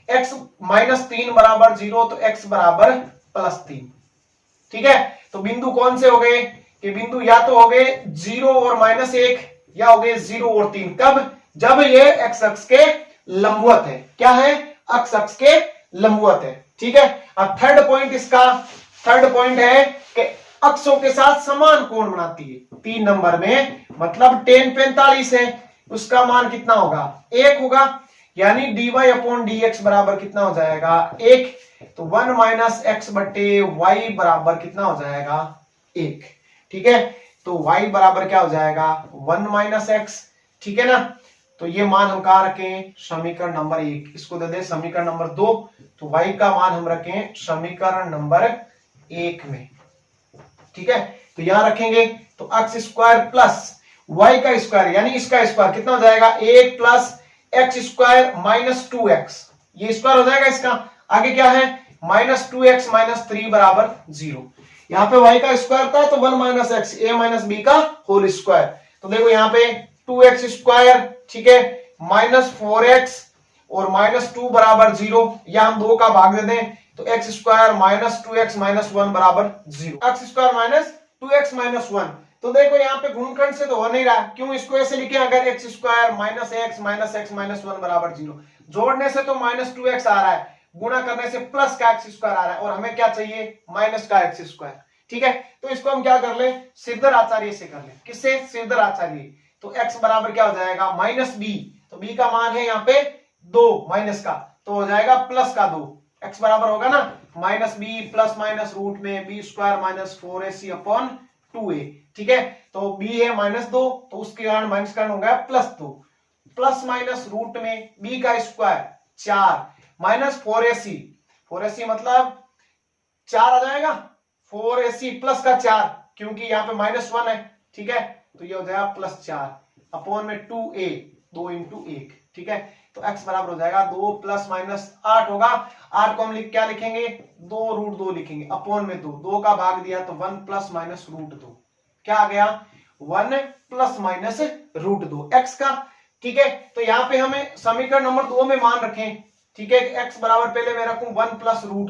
x माइनस 3 बराबर 0 तो x बराबर प्लस 3, ठीक है। तो बिंदु कौन से हो गए, कि बिंदु या तो हो गए 0 और माइनस 1 या हो गए 0 और 3, कब, जब ये x अक्ष के लंबवत है, क्या है x अक्ष के लंबवत है, ठीक है। अब थर्ड पॉइंट इसका, थर्ड पॉइंट है कि अक्षों के साथ समान कोण बनाती है, 3 नंबर में, मतलब tan 45 है, उसका मान कितना होगा 1 होगा, यानी dy अपॉन dx बराबर कितना हो जाएगा 1, तो 1 माइनस एक्स बटे वाई बराबर कितना हो जाएगा 1, ठीक है। तो y बराबर क्या हो जाएगा 1 माइनस एक्स, ठीक है ना। तो ये मान हम कहा रखें समीकरण नंबर 1, इसको दे दें समीकरण नंबर 2, तो y का मान हम रखें समीकरण नंबर 1 में। ठीक है, तो यहां रखेंगे तो x स्क्वायर प्लस y का स्क्वायर यानी इसका स्क्वायर कितना हो जाएगा 1 plus x square minus 2x, ये स्क्वायर हो जाएगा इसका, आगे क्या है माइनस 2x माइनस 3 बराबर 0। यहाँ पे y का स्क्वायर था तो 1 minus x a minus b का होल स्क्वायर, तो देखो यहाँ पे 2x स्क्वायर, ठीक है, माइनस 4x और माइनस 2 बराबर 0, या हम 2 का भाग दे दें तो x square minus 2x minus 1 बराबर 0, x square minus 2x minus 1। तो देखो यहाँ पे गुणनखंड से तो हो नहीं रहा, क्यों इसको ऐसे लिखे अगर x square minus x minus 1 बराबर 0, जोड़ने से तो माइनस 2x आ रहा है, गुणा करने से प्लस का एक्स स्क्वायर आ रहा है, और हमें क्या चाहिए माइनस का एक्स स्क्वायर। ठीक है, तो इसको हम क्या कर ले श्रीधर आचार्य से कर ले, किससे श्रीधर आचार्य, तो x बराबर क्या हो जाएगा माइनस b, तो b का मान है यहाँ पे 2 माइनस का, तो हो जाएगा प्लस का 2, x बराबर होगा ना minus b plus minus root में b square minus 4ac upon 2a। ठीक है, तो b है माइनस 2, तो उसके कारण माइनस कारण हो गया प्लस 2, प्लस माइनस रूट में b का स्क्वायर 4 माइनस 4ac मतलब 4 आ जाएगा, 4ac प्लस का 4, क्योंकि यहाँ पे माइनस 1 है। ठीक है, तो ये हो जाएगा प्लस 4 अपॉन में 2a, 2 इंटू 1। ठीक है, तो x बराबर हो जाएगा 2 प्लस माइनस 8 होगा, 8 को हम क्या लिखेंगे 2 रूट 2 लिखेंगे, अपॉन में 2 का भाग दिया तो 1 प्लस माइनस रूट 2, क्या आ गया 1 प्लस माइनस रूट 2 x का। ठीक है, तो यहाँ पे हमें समीकरण नंबर 2 में मान रखें। ठीक है, x बराबर पहले मैं रखूं 1 प्लस रूट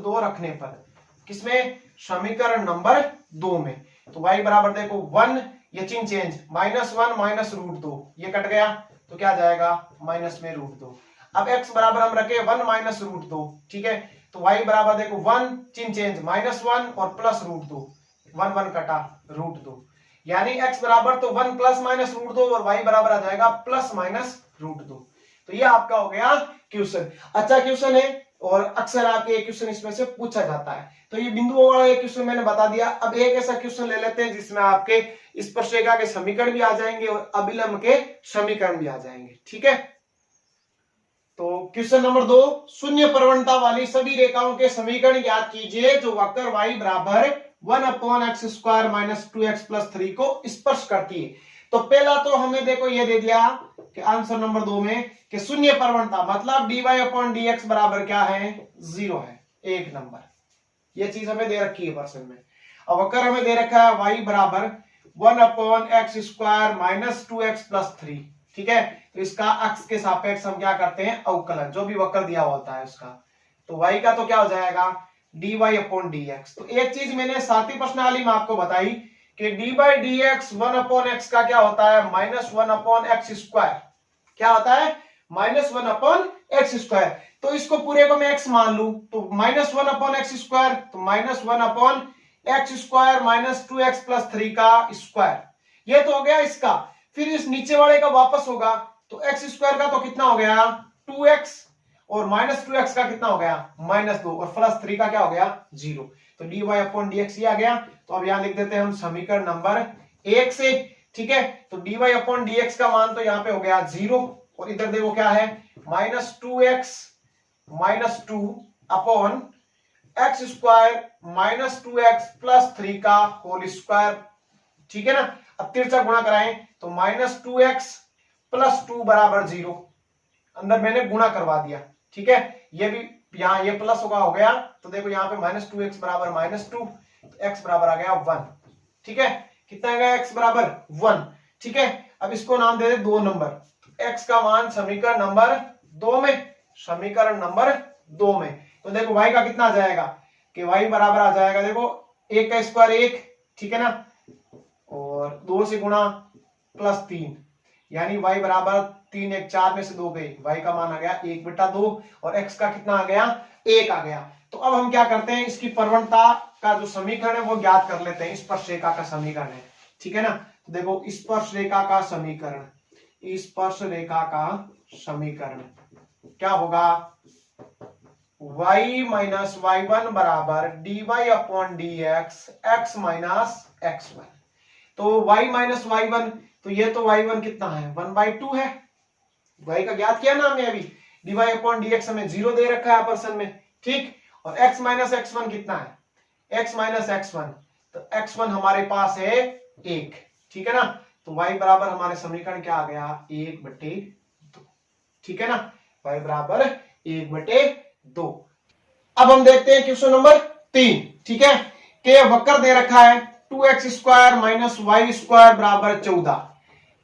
2 रखने पर किसमें समीकरण नंबर 2 में, तो y बराबर देखो 1, ये चिन्ह चेंज माइनस 1 माइनस रूट 2, ये कट गया तो क्या जाएगा माइनस में रूट 2। अब x बराबर हम रखे 1 माइनस रूट 2। ठीक है, तो y बराबर देखो 1 चिन्ह चेंज माइनस 1 और प्लस रूट 2, 1 1 कटा रूट 2, यानी x बराबर तो 1 प्लस माइनस रूट 2 और y बराबर आ जाएगा प्लस माइनस रूट 2। तो ये आपका हो गया क्वेश्चन। अच्छा क्वेश्चन है और अक्सर आपके क्वेश्चन इसमें से पूछा जाता है, तो ये बिंदुओं वाला एक क्वेश्चन मैंने बता दिया। अब एक ऐसा क्वेश्चन ले लेते हैं जिसमें आपके स्पर्शरेखा के समीकरण भी आ जाएंगे और अभिलंब के समीकरण भी आ जाएंगे। ठीक है, तो क्वेश्चन नंबर 2, शून्य प्रवणता वाली सभी रेखाओं के समीकरण ज्ञात कीजिए जो वक्र y बराबर 1 upon x square minus 2x plus 3 को स्पर्श करती है। तो पहला तो हमें देखो ये दे दिया कि आंसर नंबर 2 में कि शून्य प्रवणता मतलब dy अपॉन dx बराबर क्या है 0 है, एक नंबर, ये चीज हमें दे रखी है प्रश्न में। अब वक्र हमें दे रखा है y बराबर 1 upon x square minus 2x plus 3। ठीक है, तो इसका अक्ष के सापेक्ष हम क्या करते हैं अवकलन, जो भी वक्र दिया होता है उसका, तो y का तो क्या हो जाएगा dy अपॉन dx। तो एक चीज मैंने सातवीं प्रश्नावली में आपको बताई कि dy dx 1 अपॉन x का क्या होता है माइनस 1 अपॉन एक्स स्क्वायर, क्या होता है माइनस 1 अपॉन एक्स स्क्वायर। तो इसको पूरे को मैं x मान लू तो माइनस 1 अपॉन एक्स स्क्वायर, तो minus 1 upon x square minus 2x plus 3 का स्क्वायर, ये तो हो गया इसका। फिर इस नीचे वाले का वापस होगा तो एक्स स्क्वायर का तो कितना हो गया 2x और माइनस 2x का कितना हो गया माइनस 2 और प्लस 3 का क्या हो गया 0, तो dy अपॉन dx ये आ गया। तो अब यहां लिख देते हैं हम समीकरण नंबर 1 से। ठीक है, तो dy अपॉन dx का मान तो यहाँ पे हो गया 0 और इधर देखो क्या है minus 2x minus 2 upon x square minus 2x plus 3 का होल स्क्वायर। ठीक है ना, अब तिरछा गुणा कराएं तो माइनस 2x प्लस 2 बराबर 0, अंदर मैंने गुणा करवा दिया। ठीक है, ये भी यहाँ ये प्लस होगा हो गया, तो देखो यहाँ पे माइनस 2x बराबर माइनस 2, तो x बराबर आ गया 1। ठीक है, कितना आ गया x बराबर 1। ठीक है, अब इसको नाम दे दे 2 नंबर, x का मान समीकरण नंबर 2 में, समीकरण नंबर 2 में, तो देखो y का कितना आ जाएगा कि y बराबर आ जाएगा देखो 1 का स्क्वायर 1, ठीक है ना, और 2 से गुणा प्लस 3, यानी y बराबर 3 1 4 में से 2 गए, y का मान आ गया 1/2 और x का कितना आ गया 1 आ गया। तो अब हम क्या करते हैं इसकी प्रवणता का जो समीकरण है वो ज्ञात कर लेते हैं, स्पर्शरेखा का समीकरण है। ठीक है ना, तो देखो स्पर्शरेखा का समीकरण, स्पर्शरेखा का समीकरण क्या होगा y माइनस y1 बराबर dy upon dx x minus x1। तो y माइनस y1 तो ये तो y1 कितना है 1/2 है, y का ज्ञात किया ना हमने अभी, dy अपॉन dx हमें 0 दे रखा है ऑप्शन में, ठीक। और x माइनस x1 कितना है, x माइनस x1, तो x1 हमारे पास है 1, ठीक है ना। तो y बराबर हमारे समीकरण क्या आ गया 1/2, ठीक है ना, y बराबर 1/2। अब हम देखते हैं क्वेश्चन नंबर 3, ठीक है। कि वक्र दे रखा है 2x² माइनस y² बराबर 14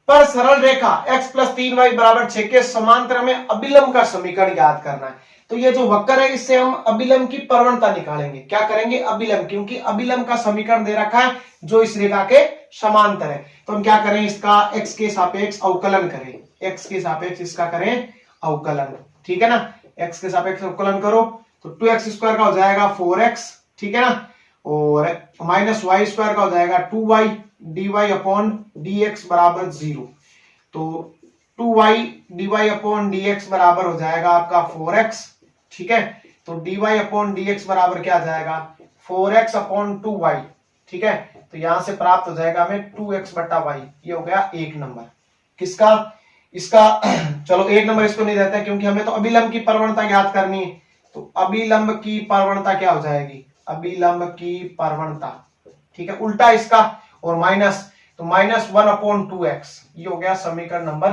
पर सरल रेखा x प्लस 3y बराबर 6 के समांतर में अभिलंब का समीकरण याद करना है। तो ये जो वक्र है इससे हम अभिलंब की प्रवणता निकालेंगे, क्या करेंगे अभिलंब, क्योंकि अभिलंब का समीकरण दे रखा है जो इस रेखा के समांतर है। तो हम क्या करें, इसका x के सापेक्ष अवकलन करें, x के सापेक्ष इसका करें अवकलन, ठीक है ना। x के सापेक्ष अवकलन करो तो 2x² का हो जाएगा 4x, ठीक है ना, और माइनस y² का हो जाएगा 2y dy अपॉन dx बराबर 0। तो 2y dy अपॉन dx बराबर हो जाएगा आपका 4x, ठीक है। तो dy अपॉन dx बराबर क्या आ जाएगा 4x अपॉन 2y, ठीक है। तो यहां से प्राप्त हो जाएगा हमें 2x बटा y, ये हो गया 1 नंबर किसका, इसका। चलो 1 नंबर इसको नहीं देते हैं क्योंकि हमें तो अभिलंब की प्रवणता ज्ञात करनी है। तो अभिलंब की प्रवणता क्या हो जाएगी, अभिलंब की प्रवणता, ठीक है, उल्टा इसका, और माइनस, तो -1/2x, ये हो गया समीकरण नंबर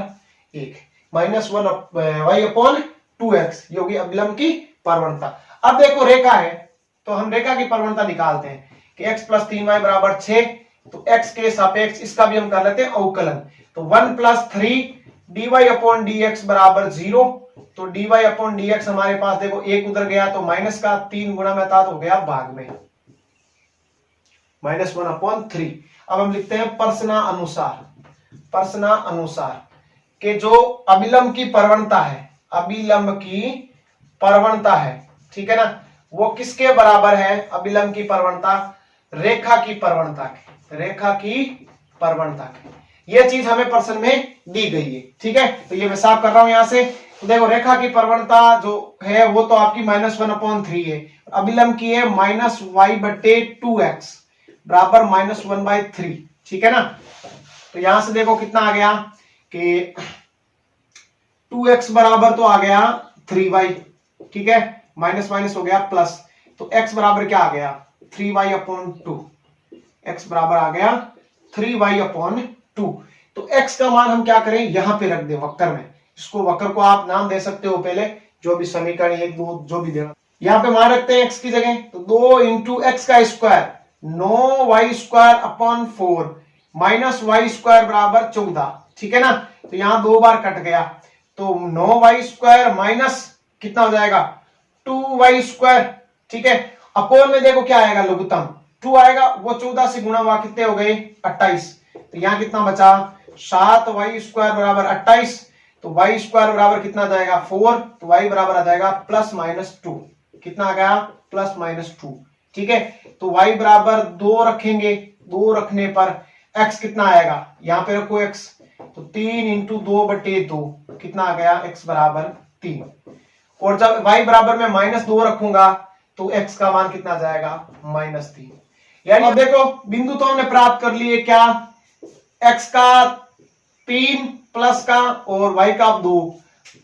1, -1y/2x, ये होगी अभिलंब की प्रवणता। अब देखो रेखा है तो हम रेखा की प्रवणता निकालते हैं कि x प्लस 3y बराबर 6, तो x के सापेक्ष इसका भी हम कर लेते हैं अवकलन। तो 1 + 3 dy अपॉन dx बराबर 0, तो dy अपॉन dx हमारे पास देखो 1 उधर गया तो माइनस का 3 गुणा में था तो हो गया भाग में -1/3। अब हम लिखते हैं प्रश्न अनुसार कि जो अभिलंब की प्रवणता है, अभिलंब की प्रवणता है, ठीक है ना, वो किसके बराबर है, अभिलंब की प्रवणता रेखा की प्रवणता के, रेखा की प्रवणता के। ये चीज हमें प्रश्न में दी गई है, ठीक है। तो ये मैं साफ कर रहा हूं यहां से। तो देखो रेखा की प्रवणता जो है वो तो आपकी -1/3 है, अभिलंब की है -y/2x बराबर -1/3, ठीक है ना। तो यहां से देखो कितना आ गया कि 2x बराबर तो आ गया 3y, ठीक है, माइनस माइनस हो गया प्लस, तो x बराबर क्या आ गया 3y/2, x बराबर आ गया 3y/2। तो x का मान हम क्या करें यहां पे रख दे वक्र में, इसको वक्र को आप नाम दे सकते हो पहले, जो भी समीकरण 1 2 जो भी देना, यहां पे मान रखते हैं x की जगह, तो 2 × x का स्क्वायर 9y²/4 -y² बराबर 14, ठीक है ना। तो यहां 2 बार कट गया, तो 9y² माइनस कितना हो जाएगा 2y², ठीक है। अपोन में देखो क्या आएगा लघुत्तम 2 आएगा, वो 14 से गुणा हुआ कितने हो गए 28, तो यहां कितना बचा 7y² बराबर 28, तो y² बराबर कितना आ जाएगा 4, तो y बराबर आ जाएगा +-2, कितना आ गया +-2, ठीक है। तो y बराबर 2 रखेंगे, 2 रखने पर x कितना आएगा, यहां पे रखो x, तो 3 × 2/2 कितना आ गया x बराबर 3, और जब y बराबर में -2 रखूंगा तो x का मान कितना जाएगा -3। यानी देखो बिंदु तो हमने प्राप्त कर लिए, क्या x का 3 प्लस का और y का 2,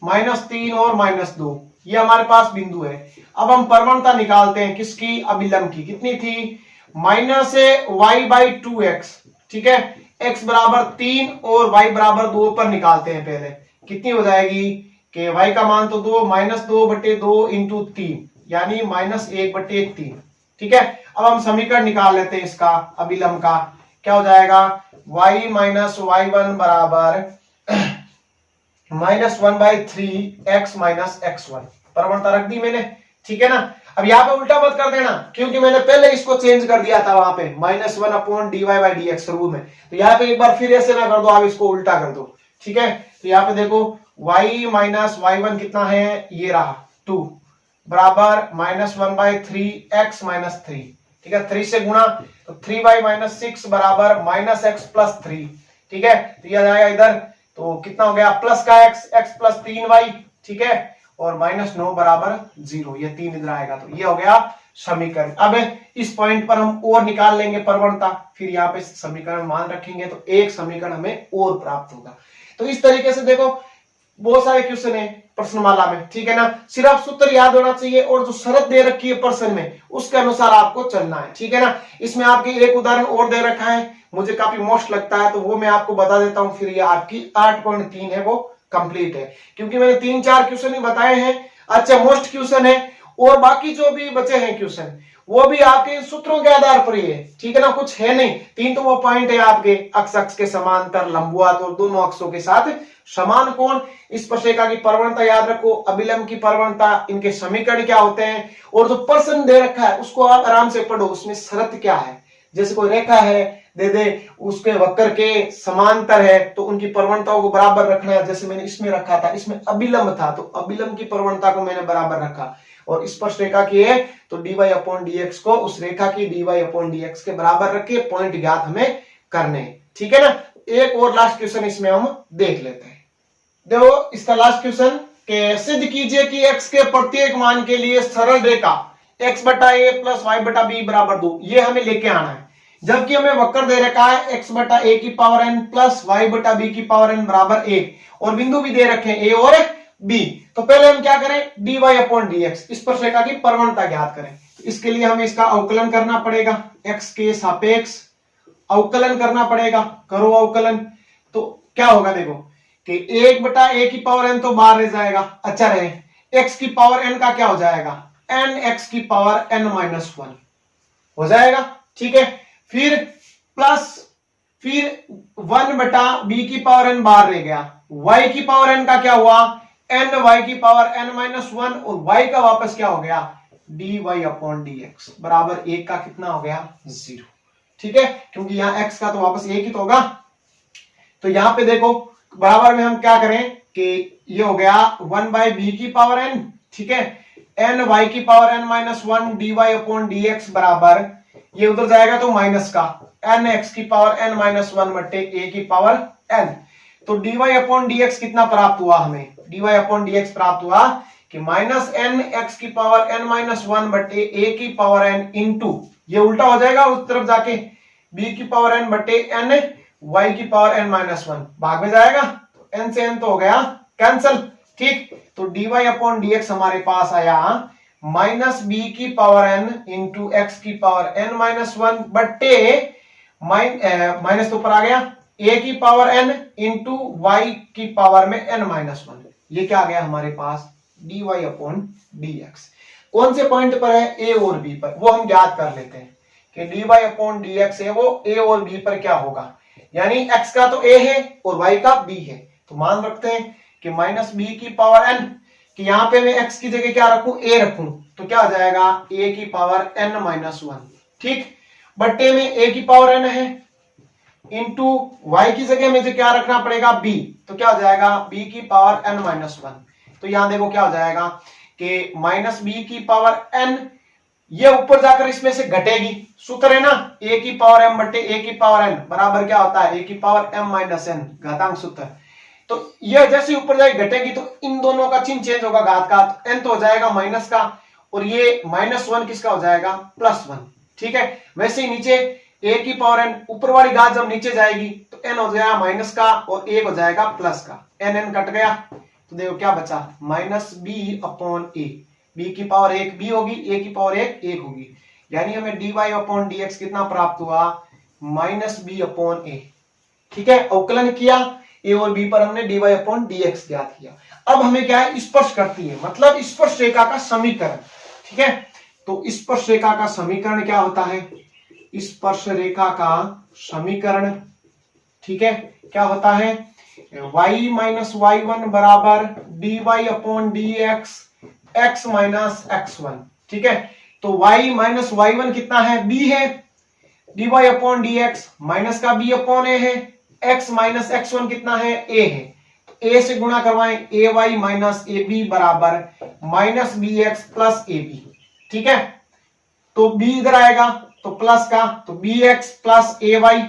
-3 और -2, ये हमारे पास बिंदु है। अब हम प्रवणता निकालते हैं किसकी, अभिलंब की, कितनी थी -y/2x, ठीक है, x बराबर 3 और y बराबर 2 पर निकालते हैं पहले, कितनी हो जाएगी कि y का मान तो 2 -2/2 × 3 यानी -1/3, ठीक है। अब हम समीकरण निकाल लेते हैं इसका अभिलंब का, क्या हो जाएगा y - y1 बराबर -1/3x - x1, प्रवणता रख दी मैंने, ठीक है ना। अब यहाँ पे उल्टा मत कर देना क्योंकि मैंने पहले इसको चेंज कर दिया था वहां पे -1/dy/dx शुरू में, तो यहाँ पे एक बार फिर ऐसे ना कर दो, आप इसको उल्टा कर दो, ठीक है। तो यहाँ पे देखो y - y1 कितना है, ये रहा 2 बराबर -1/3x - 3, ठीक है, 3 से गुणा, तो 3y - 6 बराबर -x + 3, ठीक है। तो ये जाएगा इधर, तो कितना हो गया प्लस का x + 3y, ठीक है, और -9 बराबर 0, ये 3 इधर आएगा, तो ये हो गया समीकरण। अब इस पॉइंट पर हम और निकाल लेंगे प्रवणता, फिर यहाँ पे समीकरण मान रखेंगे तो एक समीकरण हमें और प्राप्त होगा। तो इस तरीके से देखो बहुत सारे क्वेश्चन है प्रश्नमाला में, ठीक है ना। सिर्फ सूत्र याद होना चाहिए और जो शर्त दे रखी है प्रश्न में उसके अनुसार आपको चलना है, ठीक है ना। इसमें आपके एक उदाहरण और दे रखा है, मुझे काफी मोस्ट लगता है तो वो मैं आपको बता देता हूं, फिर ये आपकी 8.3 है वो कंप्लीट है, क्योंकि मैंने 3-4 क्वेश्चन ही बताए हैं। अच्छा मोस्ट क्वेश्चन है और बाकी जो भी बचे हैं क्वेश्चन वो भी आपके सूत्रों के आधार पर ही है, ठीक है ना, कुछ है नहीं। 3 तो वो पॉइंट है आपके अक्ष अक्ष के समांतर, लंबवत और दोनों अक्षों के साथ समान कोण, स्पर्शरेखा की प्रवणता याद रखो, अभिलंब की प्रवणता, इनके समीकरण क्या होते हैं, और जो प्रश्न दे रखा है उसको आप आराम से पढ़ो, उसमें शर्त क्या है। जैसे कोई रेखा है दे दे, उसके वक्र के समांतर है तो उनकी प्रवणताओं को बराबर रखना है, जैसे मैंने इसमें रखा था, इसमें अभिलंब था तो अभिलंब की प्रवणता को मैंने बराबर रखा, और स्पर्श रेखा की है तो dy/dx को उस रेखा की dy/dx के बराबर रख के पॉइंट ज्ञात हमें करने, ठीक है ना। एक और लास्ट क्वेश्चन इसमें हम देख लेते हैं। देखो इसका लास्ट क्वेश्चन के सिद्ध कीजिए कि x के प्रत्येक मान के लिए सरल रेखा x/a + y/b = 2, ये हमें लेके आना है। जबकि हमें वक्र दे रखा है x/a की पावर n + y/b की पावर n = 1, और बिंदु भी दे रखे हैं a और b। तो पहले हम क्या करें, dy/dx स्पर्श रेखा की प्रवणता ज्ञात करें। इसके लिए हमें इसका अवकलन करना पड़ेगा, x के सापेक्ष अवकलन करना पड़ेगा, करो अवकलन। तो क्या होगा देखो कि 1/a की पावर n तो बाहर रह जाएगा, अच्छा रहे, x की पावर n का क्या हो जाएगा, nx की पावर n-1 हो जाएगा, ठीक है। फिर प्लस, फिर 1/b की पावर n बाहर रह गया, y की पावर n का क्या हुआ, ny की पावर n-1, और y का वापस क्या हो गया, dy/dx बराबर 1 का कितना हो गया, 0, ठीक है, क्योंकि यहाँ x का तो वापस 1 ही तो होगा। तो यहाँ पे देखो बराबर में हम क्या करें कि ये हो गया 1/b की पावर n, ठीक है, ny की पावर n-1 dy/dx बराबर, ये उधर जाएगा तो माइनस का nx की पावर n-1 बटे a की पावर n। तो dy/dx कितना प्राप्त हुआ, हमें dy/dx प्राप्त हुआ कि -nx की पावर n-1 बटे a की पावर n इंटू, ये उल्टा हो जाएगा उस तरफ जाके, b की पावर n बटे n y की पावर n-1 भाग में जाएगा, तो n से n तो हो गया कैंसल, ठीक। तो dy/dx हमारे पास आया -b की पावर n इंटू x की पावर n-1 बटे माइनस तो ऊपर आ गया a की पावर n इंटू y की पावर में n-1, ये क्या आ गया हमारे पास dy/dx। कौन से पॉइंट पर है, a और b पर, वो हम ज्ञात कर लेते हैं कि dy/dx है वो a और b पर क्या होगा, यानी x का तो a है और y का b है। तो मान रखते हैं कि -b की पावर n, कि यहां पे मैं x की जगह क्या रखूं, a रखूं, तो क्या हो जाएगा a की पावर n-1, ठीक, बट्टे में a की पावर n है, इंटू y की जगह मुझे क्या रखना पड़ेगा, b, तो क्या हो जाएगा b की पावर n-1। तो यहां देखो क्या हो जाएगा कि -b की पावर n, ये ऊपर जाकर इसमें से घटेगी, सूत्र है ना a की पावर m बटे a की पावर n बराबर क्या होता है, a की पावर m-n, घातांक सूत्र। तो ये जैसे ऊपर जाए घटेगी तो इन दोनों का चिन्ह चेंज होगा, घात का, तो n तो हो जाएगा माइनस का, और ये -1 किसका हो जाएगा, +1, ठीक है। वैसे ही नीचे a की पावर n, ऊपर वाली घात जब नीचे जाएगी तो n हो जाएगा माइनस का और a हो जाएगा प्लस का, n कट गया, तो देखो क्या बचा, -b/a, b की पावर 1 b होगी, a की पावर 1 होगी, यानी हमें dy/dx कितना प्राप्त हुआ, -b/a, ठीक है। अवकलन किया a और b पर, हमने dy/dx ज्ञात किया। अब हमें क्या है, स्पर्श करती है, मतलब स्पर्श रेखा का समीकरण, ठीक है। तो स्पर्श रेखा का समीकरण क्या होता है, स्पर्श रेखा का समीकरण, ठीक है, क्या होता है, y-y1 बराबर dy/dx x - x1, ठीक है। तो y-y1 कितना है, b है, dy/dx माइनस का b/a है, x - x1 कितना है, a है, तो a से गुणा करवाएं, ay - ab बराबर -bx + ab, ठीक है। तो b इधर आएगा तो प्लस का, तो bx + ay,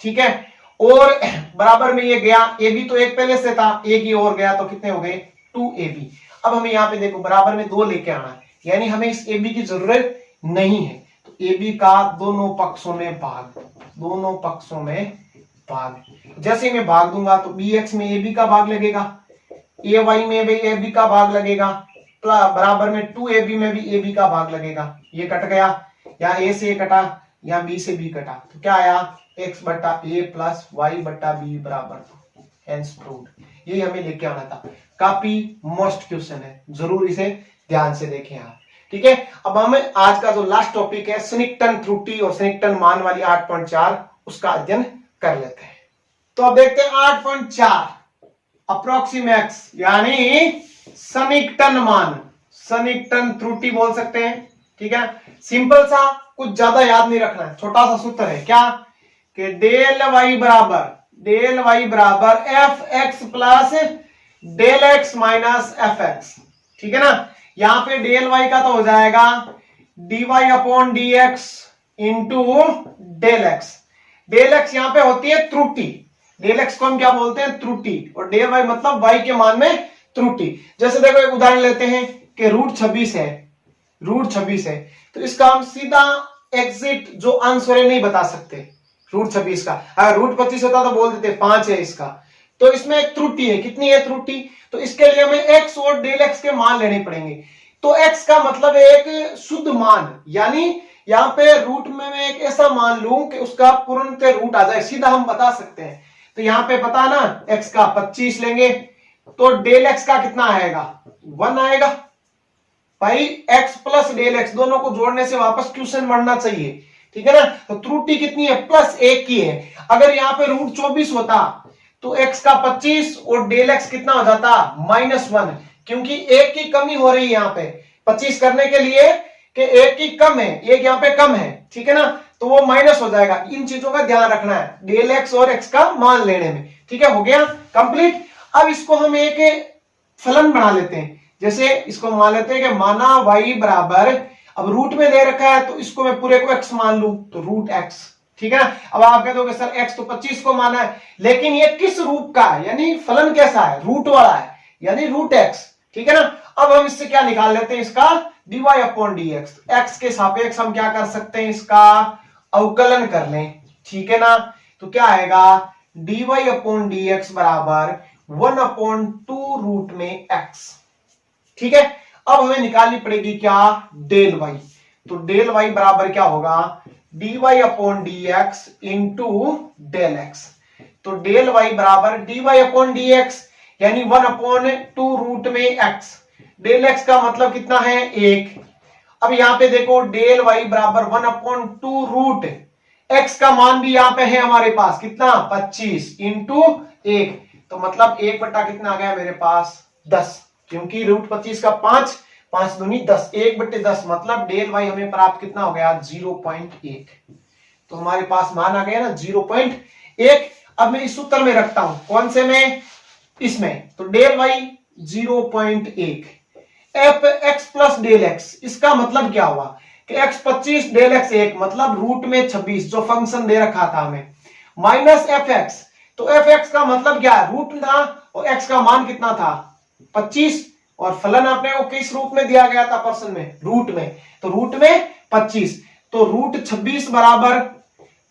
ठीक है, और बराबर में ये गया, ab तो एक पहले से था, एक ही और गया, तो कितने हो गए, 2ab। अब हमें यहाँ पे देखो बराबर में 2 लेके आना है, यानी हमें इस ab की जरूरत नहीं है। तो ए बी का दोनों पक्षों में भाग, दोनों पक्षों में भाग। जैसे मैं भाग दूंगा तो बी एक्स में ए बी का भाग लगेगा, ए वाई में भी ए बी का भाग लगेगा, बराबर में 2ab में भी ab का भाग लगेगा। ये कट गया, या a से कटा, या b से b कटा, तो क्या आया x बट्टा a प्लस वाई बट्टा बी बराबर हेंस प्रूव्ड। यही हमें लेके आना था। काफी मोस्ट क्वेश्चन है, जरूर इसे ध्यान से देखें आप। ठीक है, अब हमें आज का जो लास्ट टॉपिक है सन्निकटन त्रुटि और सन्निकटन मान वाली 8.4 उसका अध्ययन कर लेते हैं। तो अब देखते हैं 8.4 अप्रोक्सीमेक्स यानी सन्निकटन मान, सन्निकटन त्रुटि बोल सकते हैं। ठीक है, सिंपल सा, कुछ ज्यादा याद नहीं रखना है, छोटा सा सूत्र है क्या कि डेल वाई बराबर f x plus del x minus f x. ठीक है ना, यहां पे डेल वाई का तो हो जाएगा d y upon d x into del x. Del x यहां पे होती है त्रुटि, डेल एक्स को हम क्या बोलते हैं त्रुटि, और डेल वाई मतलब वाई के मान में त्रुटि। जैसे देखो एक उदाहरण लेते हैं कि रूट 26 है, रूट 26 है, तो इसका हम सीधा एग्जिट जो आंसर है नहीं बता सकते रूट 26 का। अगर रूट 25 होता तो बोल देते 5 है इसका। तो इसमें एक त्रुटि है, कितनी है त्रुटि, तो इसके लिए हमें एक्स और डेल एक्स के मान लेने पड़ेंगे। तो एक्स का मतलब है एक शुद्ध मान, यानी यहाँ पे रूट में मैं एक ऐसा मान लूं कि उसका पूर्णतः रूट आ जाए, सीधा हम बता सकते हैं। तो यहाँ पे पता ना एक्स का 25 लेंगे तो डेल एक्स का कितना आएगा 1 आएगा भाई। एक्स प्लस डेल एक्स दोनों को जोड़ने से वापस क्वेश्चन बढ़ना चाहिए। ठीक है ना, तो त्रुटि कितनी है +1 की है। अगर यहाँ पे रूट 24 होता तो एक्स का 25 और डेल एक्स कितना हो जाता -1, क्योंकि एक की कमी हो रही है यहाँ पे 25 करने के लिए कि एक की कम है, एक यहाँ पे कम है। ठीक है ना, तो वो माइनस हो जाएगा। इन चीजों का ध्यान रखना है डेल एक्स और एक्स का मान लेने में। ठीक है, हो गया कंप्लीट। अब इसको हम एक फलन बना लेते हैं। जैसे इसको मान लेते हैं कि माना y बराबर, अब रूट में दे रखा है तो इसको मैं पूरे को x मान लूं तो रूट x। ठीक है ना, अब आप कह दोगे सर x तो 25 को माना है, लेकिन ये किस रूप का है, यानी फलन कैसा है रूट वाला है, यानी रूट x। ठीक है ना, अब हम इससे क्या निकाल लेते हैं इसका dy अपॉन dx। x के सापेक्ष हम क्या कर सकते हैं इसका अवकलन कर लें। ठीक है ना, तो क्या आएगा dy अपॉन dx बराबर 1/2 रूट में x। ठीक है, अब हमें निकालनी पड़ेगी क्या डेल वाई। तो डेल वाई बराबर क्या होगा dy upon dx into del x. तो डेल वाई बराबर dy अपॉन dx यानी 1/2 रूट में x। डेल x का मतलब कितना है 1। अब यहां पे देखो डेल वाई बराबर 1/2 रूट x का मान भी यहां पे है हमारे पास कितना 25 इंटू 1, तो मतलब 1 बटा कितना आ गया मेरे पास 10, क्योंकि रूट 25 का 5 5 दूनी 10, 1/10 मतलब डेल वाई हमें प्राप्त कितना हो गया 0.1। तो हमारे पास मान आ गया ना 0.1। अब मैं इस सूत्र में रखता हूं, कौन से में, इसमें, तो del y 0.1 f x plus del x. इसका मतलब क्या हुआ कि x 25 डेल एक्स 1 मतलब रूट में 26 जो फंक्शन दे रखा था हमें, माइनस एफ एक्स। तो एफ एक्स का मतलब क्या है रूट था और x का मान कितना था 25, और फलन आपने को किस रूप में दिया गया था पर्सन में रूट में, तो रूट में 25, तो रूट 26 बराबर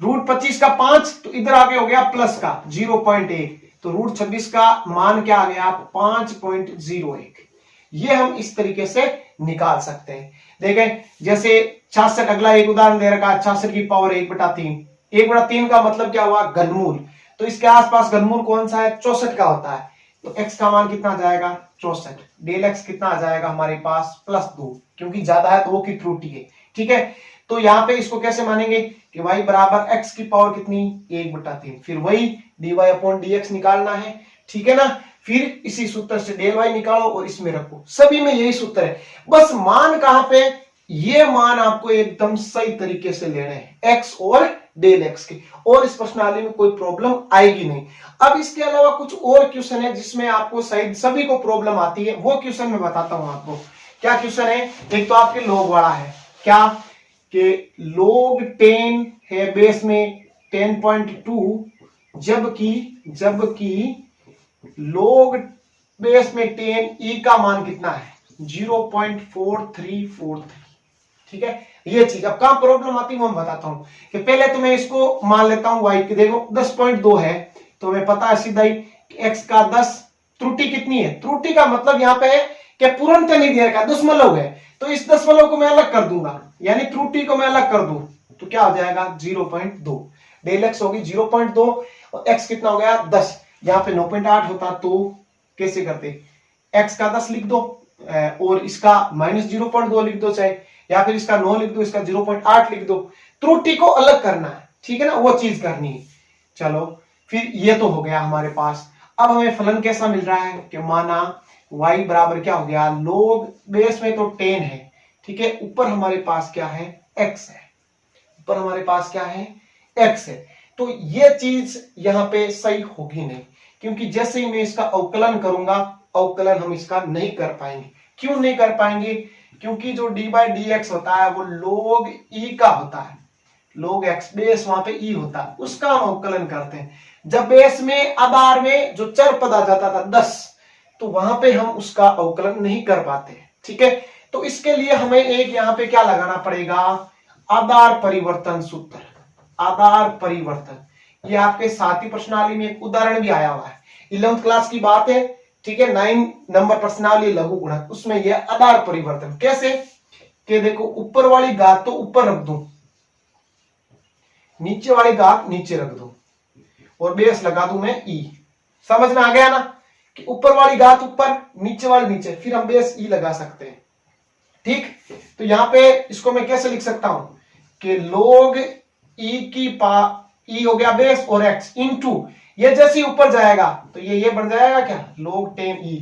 रूट 25 का 5, तो इधर आगे हो गया प्लस का 0.1, तो रूट 26 का मान क्या आ गया 5.01। ये हम इस तरीके से निकाल सकते हैं। देखें जैसे 66, अगला एक उदाहरण दे रखा है 66 की पावर 1/3। 1/3 का मतलब क्या हुआ घनमूल, तो इसके आसपास घनमूल कौन सा है 64 का होता है, तो x का मान कितना आ जाएगा 64, डेल x कितना आ जाएगा हमारे पास +2, क्योंकि ज्यादा है 2 की त्रुटि है। ठीक है, तो यहाँ पे इसको कैसे मानेंगे कि y बराबर x की पावर कितनी 1/3, फिर वही dy अपॉन dx निकालना है। ठीक है ना, फिर इसी सूत्र से डेल y निकालो और इसमें रखो, सभी में यही सूत्र है। बस मान कहां पे, ये मान आपको एकदम सही तरीके से लेने हैं x और डेल x के, और इस प्रश्नावली में कोई प्रॉब्लम आएगी नहीं। अब इसके अलावा कुछ और क्वेश्चन है जिसमें आपको शायद सभी को प्रॉब्लम आती है, वो क्वेश्चन मैं बताता हूं आपको। क्या क्वेश्चन है, एक तो आपके लॉग वाला है, क्या कि log 10 है बेस में 10.2, जबकि log बेस में 10 e का मान कितना है 0.4343। ठीक है, ये चीज। अब कहां प्रॉब्लम आती है वो मैं बताता हूं कि पहले तो मैं इसको मान लेता हूं y की, देखो 10.2 है तो मैं पता है सीधा ही x का 10, त्रुटि कितनी है, त्रुटि का मतलब यहाँ पे है कि पूर्णतः नहीं दे रखा, दशमलव है, तो इस दशमलव को मैं अलग कर दूंगा, यानी त्रुटि को मैं अलग कर दूं तो क्या हो जाएगा 0.2, डेल एक्स होगी 0.2 और x कितना हो गया 10, यहाँ पे 9.8 होता तो कैसे करते, x का 10 लिख दो और इसका -0.2 लिख दो चाहे, या फिर इसका 9 लिख दो, इसका 0.8 लिख दो, त्रुटि को अलग करना है, ठीक है ना, वो चीज करनी है। चलो फिर ये तो हो गया हमारे पास। अब हमें फलन कैसा मिल रहा है कि माना y बराबर क्या हो गया, log बेस में तो 10 है, ठीक है, ऊपर हमारे पास क्या है x है, ऊपर हमारे पास क्या है x है, तो ये चीज यहां पे सही होगी नहीं, क्योंकि जैसे ही मैं इसका अवकलन करूंगा, अवकलन हम इसका नहीं कर पाएंगे। क्यों नहीं कर पाएंगे, क्योंकि जो d/dx होता है वो log e का होता है, log x बेस वहां पे e होता है, उसका हम अवकलन करते हैं। जब बेस में आधार में जो चर पद आ जाता था 10, तो वहां पे हम उसका अवकलन नहीं कर पाते, ठीक है। तो इसके लिए हमें एक यहाँ पे क्या लगाना पड़ेगा, आधार परिवर्तन सूत्र, आधार परिवर्तन। ये आपके सातवीं प्रश्नावली में एक उदाहरण भी आया हुआ है, 11th क्लास की बात है, ठीक है, 9 नंबर प्रश्नावली लघु गुणक, उसमें यह आधार परिवर्तन कैसे कि देखो ऊपर वाली घात तो ऊपर रख दूं, नीचे वाली घात नीचे रख दूं और बेस लगा दूं मैं e, समझ में आ गया ना कि ऊपर वाली घात ऊपर, नीचे वाली नीचे, फिर हम बेस e लगा सकते हैं, ठीक। तो यहां पे इसको मैं कैसे लिख सकता हूं कि log e की e हो गया बेस और x इनटू, ये जैसे ऊपर जाएगा तो ये बन जाएगा क्या log 10e,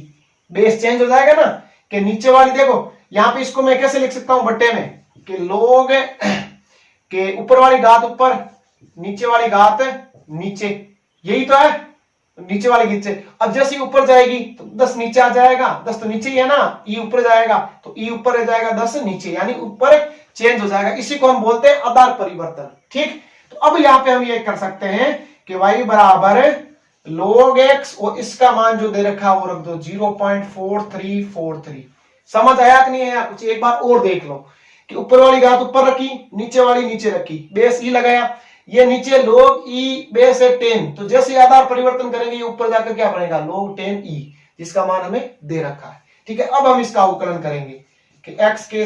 बेस चेंज हो जाएगा ना कि नीचे वाली, देखो यहां पे इसको मैं कैसे लिख सकता हूं बट्टे में कि log के ऊपर वाली घात ऊपर, नीचे वाली घात नीचे, यही तो है, नीचे वाली नीचे। अब जैसे ऊपर जाएगी तो 10 नीचे आ जाएगा, 10 तो नीचे ही है ना, e ऊपर जाएगा तो e ऊपर रह जाएगा 10 नीचे, यानी ऊपर चेंज हो जाएगा, इसी को हम बोलते हैं आधार परिवर्तन, ठीक। तो अब यहाँ पे हम ये कर सकते हैं कि y बराबर log x और इसका मान जो दे रखा है वो रख दो 0.4343। समझ आया कि नहीं आया, कुछ एक बार और देख लो कि ऊपर वाली घात ऊपर रखी, नीचे वाली नीचे रखी, बेस e लगाया, ये नीचे log e बेस है 10, तो जैसे आधार परिवर्तन करेंगे ये ऊपर जाकर क्या बनेगा log 10e, जिसका मान हमें दे रखा है, ठीक है। अब हम इसका अवकलन करेंगे कि x के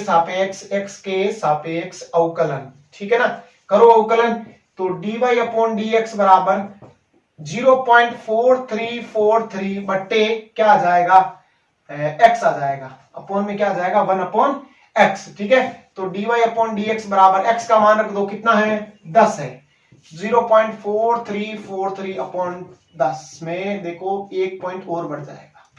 सापेक्ष अवकलन, ठीक है ना, करो अवकलन, तो dy/dx बराबर 0.4343 बट्टे क्या आ जाएगा x आ जाएगा, अपॉन में क्या आ जाएगा 1/x, ठीक है। तो dy/dx बराबर x का मान रख दो, कितना है 10 है, 0.4343 अपॉन 10 में देखो एक पॉइंट और बढ़ जाएगा,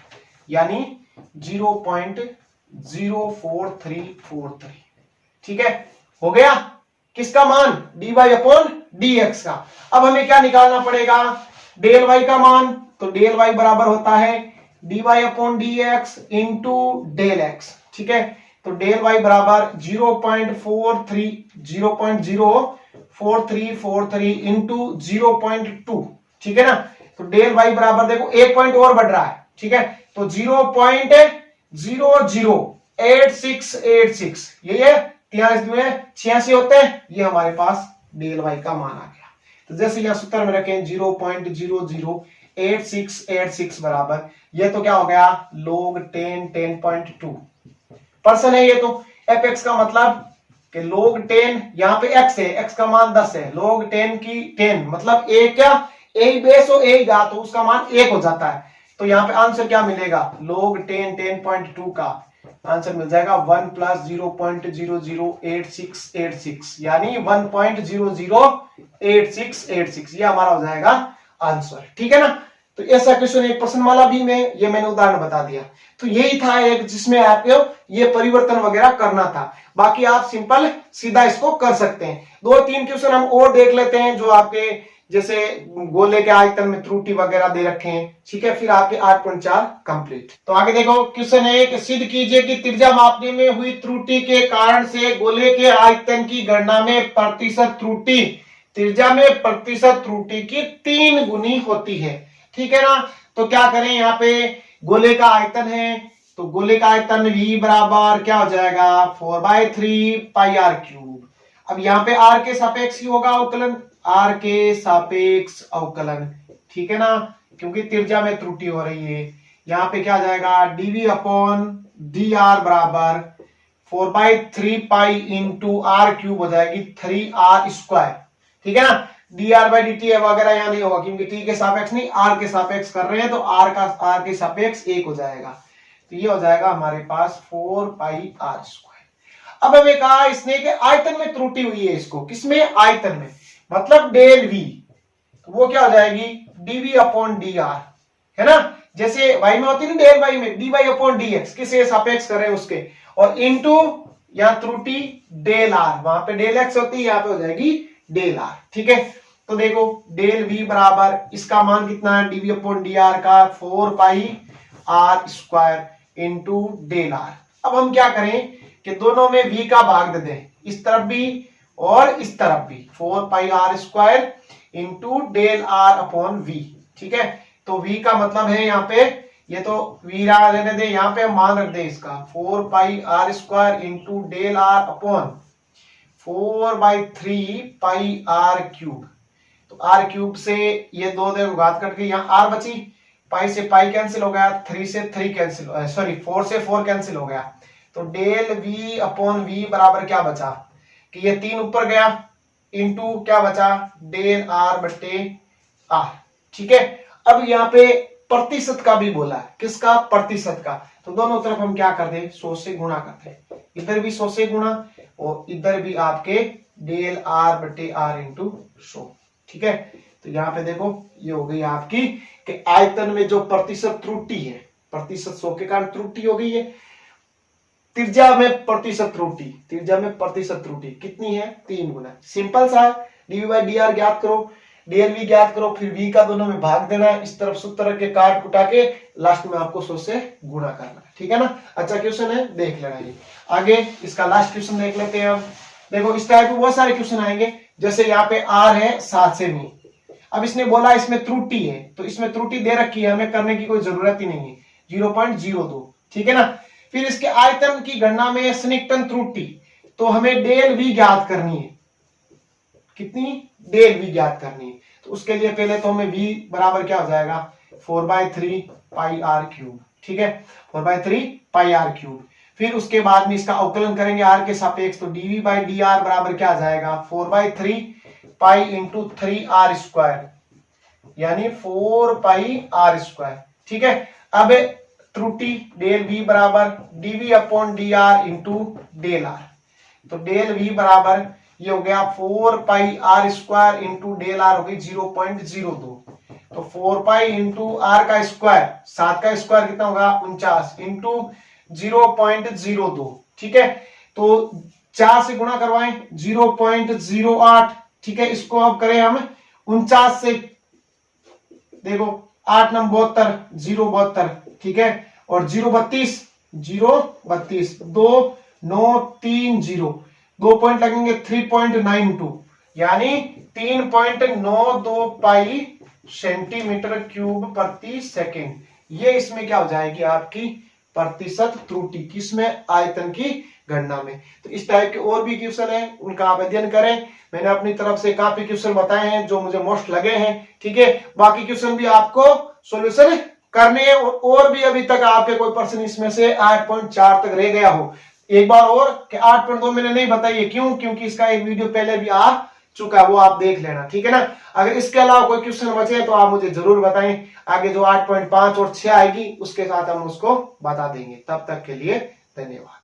यानी 0.04343, ठीक है, हो गया किसका मान dy/dx का। अब हमें क्या निकालना पड़ेगा, डेल y का मान, तो डेल y बराबर होता है dy/dx इंटू डेल x, ठीक है। तो डेल y बराबर 0.4343 इंटू 0.2, ठीक है ना। तो डेल y बराबर देखो एक पॉइंट और बढ़ रहा है, ठीक है, तो 0.008686, ये 86 होते हैं, ये हमारे पास डेल y का मान आ गया। तो जैसे यहां सूत्र में रखें 0.008686 बराबर, ये तो क्या हो गया log 10.2 परसेंट है, ये तो fx का मतलब कि log 10, यहाँ पे x है, x का मान 10 है, log 10 की 10 मतलब a क्या a बेस और a घात, तो उसका मान 1 हो जाता है। तो यहाँ पे आंसर क्या मिलेगा, log 10.2 का आंसर मिल जाएगा 1 + 0.008686, यानी 1.008686, ये हमारा हो जाएगा आंसर, ठीक है ना। तो ऐसा क्वेश्चन एक प्रश्न वाला भी ये मैंने उदाहरण बता दिया। तो यही था एक जिसमें आपको ये परिवर्तन वगैरह करना था, बाकी आप सिंपल सीधा इसको कर सकते हैं। 2-3 क्वेश्चन हम और देख लेते हैं जो आपके जैसे गोले के आयतन में त्रुटि वगैरह दे रखे हैं, ठीक है, फिर आपके 8.4 कंप्लीट। तो आगे देखो क्वेश्चन है कि सिद्ध कीजिए कि त्रिज्या मापने में हुई त्रुटि के कारण से गोले के आयतन की गणना में प्रतिशत त्रुटि त्रिज्या में प्रतिशत त्रुटि की 3 गुनी होती है, ठीक है ना। तो क्या करें, यहाँ पे गोले का आयतन है तो गोले का आयतन V बराबर क्या हो जाएगा 4/3 पाई r क्यूब। अब यहाँ पे r के सापेक्ष ही होगा अवकलन, r के सापेक्ष अवकलन, ठीक है ना, क्योंकि त्रिज्या में त्रुटि हो रही है। यहाँ पे क्या आ जाएगा dv अपॉन dr बराबर 4/3 पाई इंटू r क्यूब हो जाएगी 3r स्क्वायर, ठीक है ना। dr/dt वगैरह यहाँ नहीं होगा क्योंकि t के सापेक्ष नहीं r के सापेक्ष कर रहे हैं, तो r के सापेक्ष 1 हो जाएगा, तो ये हो जाएगा हमारे पास 4πr स्क्वायर। अब हमें कहा इसने कि आयतन में त्रुटि हुई है, इसको किसमें, आयतन में, मतलब डेल v, तो वो क्या हो जाएगी dv अपॉन dr, है ना। जैसे y में होती है ना डेल y में dy अपॉन dx, किसे सापेक्ष कर रहे हैं उसके, और इंटू या त्रुटि डेल r, वहां पे डेल x होती है, यहाँ पे हो जाएगी डेल r, ठीक है। तो देखो डेल v बराबर इसका मान कितना है dv अपॉन dr का 4πr square into del r। अब हम क्या करें कि दोनों में v का भाग दे दें, इस तरफ भी और इस तरफ भी, 4πr square into del r upon v, ठीक है। तो v का मतलब है यहाँ पे, ये तो v रहा रहने दे, यहाँ पे हम मान रख दे इसका 4πr square into del r upon 4/3 pi r cube. तो r क्यूब से ये दो दे घात कट गई, यहाँ r बची, पाई से पाई कैंसिल हो गया, 3 से 3 कैंसिल, सॉरी 4 से 4 कैंसिल हो गया, तो डेल v अपॉन v बराबर क्या बचा कि ये 3 ऊपर गया इंटू क्या बचा डेल r बटे r, ठीक है। अब यहाँ पे प्रतिशत का भी बोला है, किसका, प्रतिशत का, तो दोनों तरफ हम क्या कर दे 100 से गुणा करते हैं, इधर भी 100 से गुणा और इधर भी आपके डेल r बटे r इंटू 100, ठीक है। तो यहाँ पे देखो ये हो गई आपकी कि आयतन में जो प्रतिशत त्रुटि है, प्रतिशत 100 के कारण त्रुटि हो गई है, त्रिज्या में प्रतिशत त्रुटि, त्रिज्या में प्रतिशत त्रुटि कितनी है 3 गुना। सिंपल सा, dv/dr ज्ञात करो, डेल v ज्ञात करो, फिर v का दोनों में भाग देना है, इस तरफ सूत्र के काट कुटा के लास्ट में आपको 100 से गुणा करना है, ठीक है ना। अच्छा क्वेश्चन है, देख लेना ये। आगे इसका लास्ट क्वेश्चन देख लेते हैं हम। देखो इस टाइप के बहुत सारे क्वेश्चन आएंगे, जैसे यहाँ पे r है 7 सेमी, अब इसने बोला इसमें त्रुटि है, तो इसमें त्रुटि दे रखी है, हमें करने की कोई जरूरत ही नहीं है, 0.02, ठीक है ना। फिर इसके आयतन की गणना में सन्निकटन त्रुटि, तो हमें डेल v ज्ञात करनी है, कितनी, डेल v ज्ञात करनी है। तो उसके लिए पहले तो हमें v बराबर क्या हो जाएगा 4/3 पाई r क्यूब, ठीक है, 4/3 पाई r क्यूब। फिर उसके बाद में इसका अवकलन करेंगे r के सापेक्ष, तो dv/dr बराबर क्या आ जाएगा 4/3 पाई इंटू 3r स्क्वायर, यानी 4πr स्क्वायर, ठीक है। अब त्रुटि डेल v बराबर dv upon dr into del r, तो डेल v बराबर ये हो गया 4πr square into del r हो गई 0.02, तो 4 इंटू r का स्क्वायर, 7 का स्क्वायर कितना होगा 49 इंटू 0.02, ठीक है। तो 4 से गुणा करवाएं 0.08, ठीक है। इसको अब करें हम 49 से, देखो 8 9 72, 072, ठीक है, और 032, 032, 2 9 3 0, 2 पॉइंट लगेंगे 3.92, यानी 3.92 पाई सेंटीमीटर क्यूब प्रति सेकेंड। ये इसमें क्या हो जाएगी आपकी प्रतिशत त्रुटि, किसमें, आयतन की गणना में। तो इस टाइप के और भी क्वेश्चन हैं, उनका आप अध्ययन करें। मैंने अपनी तरफ से काफी क्वेश्चन बताए हैं जो मुझे मोस्ट लगे हैं, ठीक है। बाकी क्वेश्चन भी आपको सॉल्यूशन करने हैं, और भी अभी तक आपके कोई प्रश्न इसमें से 8.4 तक रह गया हो, एक बार और कि 8.2 मैंने नहीं बताई, क्यों, क्योंकि इसका एक वीडियो पहले भी आ चुका है, वो आप देख लेना, ठीक है ना। अगर इसके अलावा कोई क्वेश्चन बचे तो आप मुझे जरूर बताएं, आगे जो 8.5 और 6 आएगी उसके साथ हम उसको बता देंगे। तब तक के लिए धन्यवाद।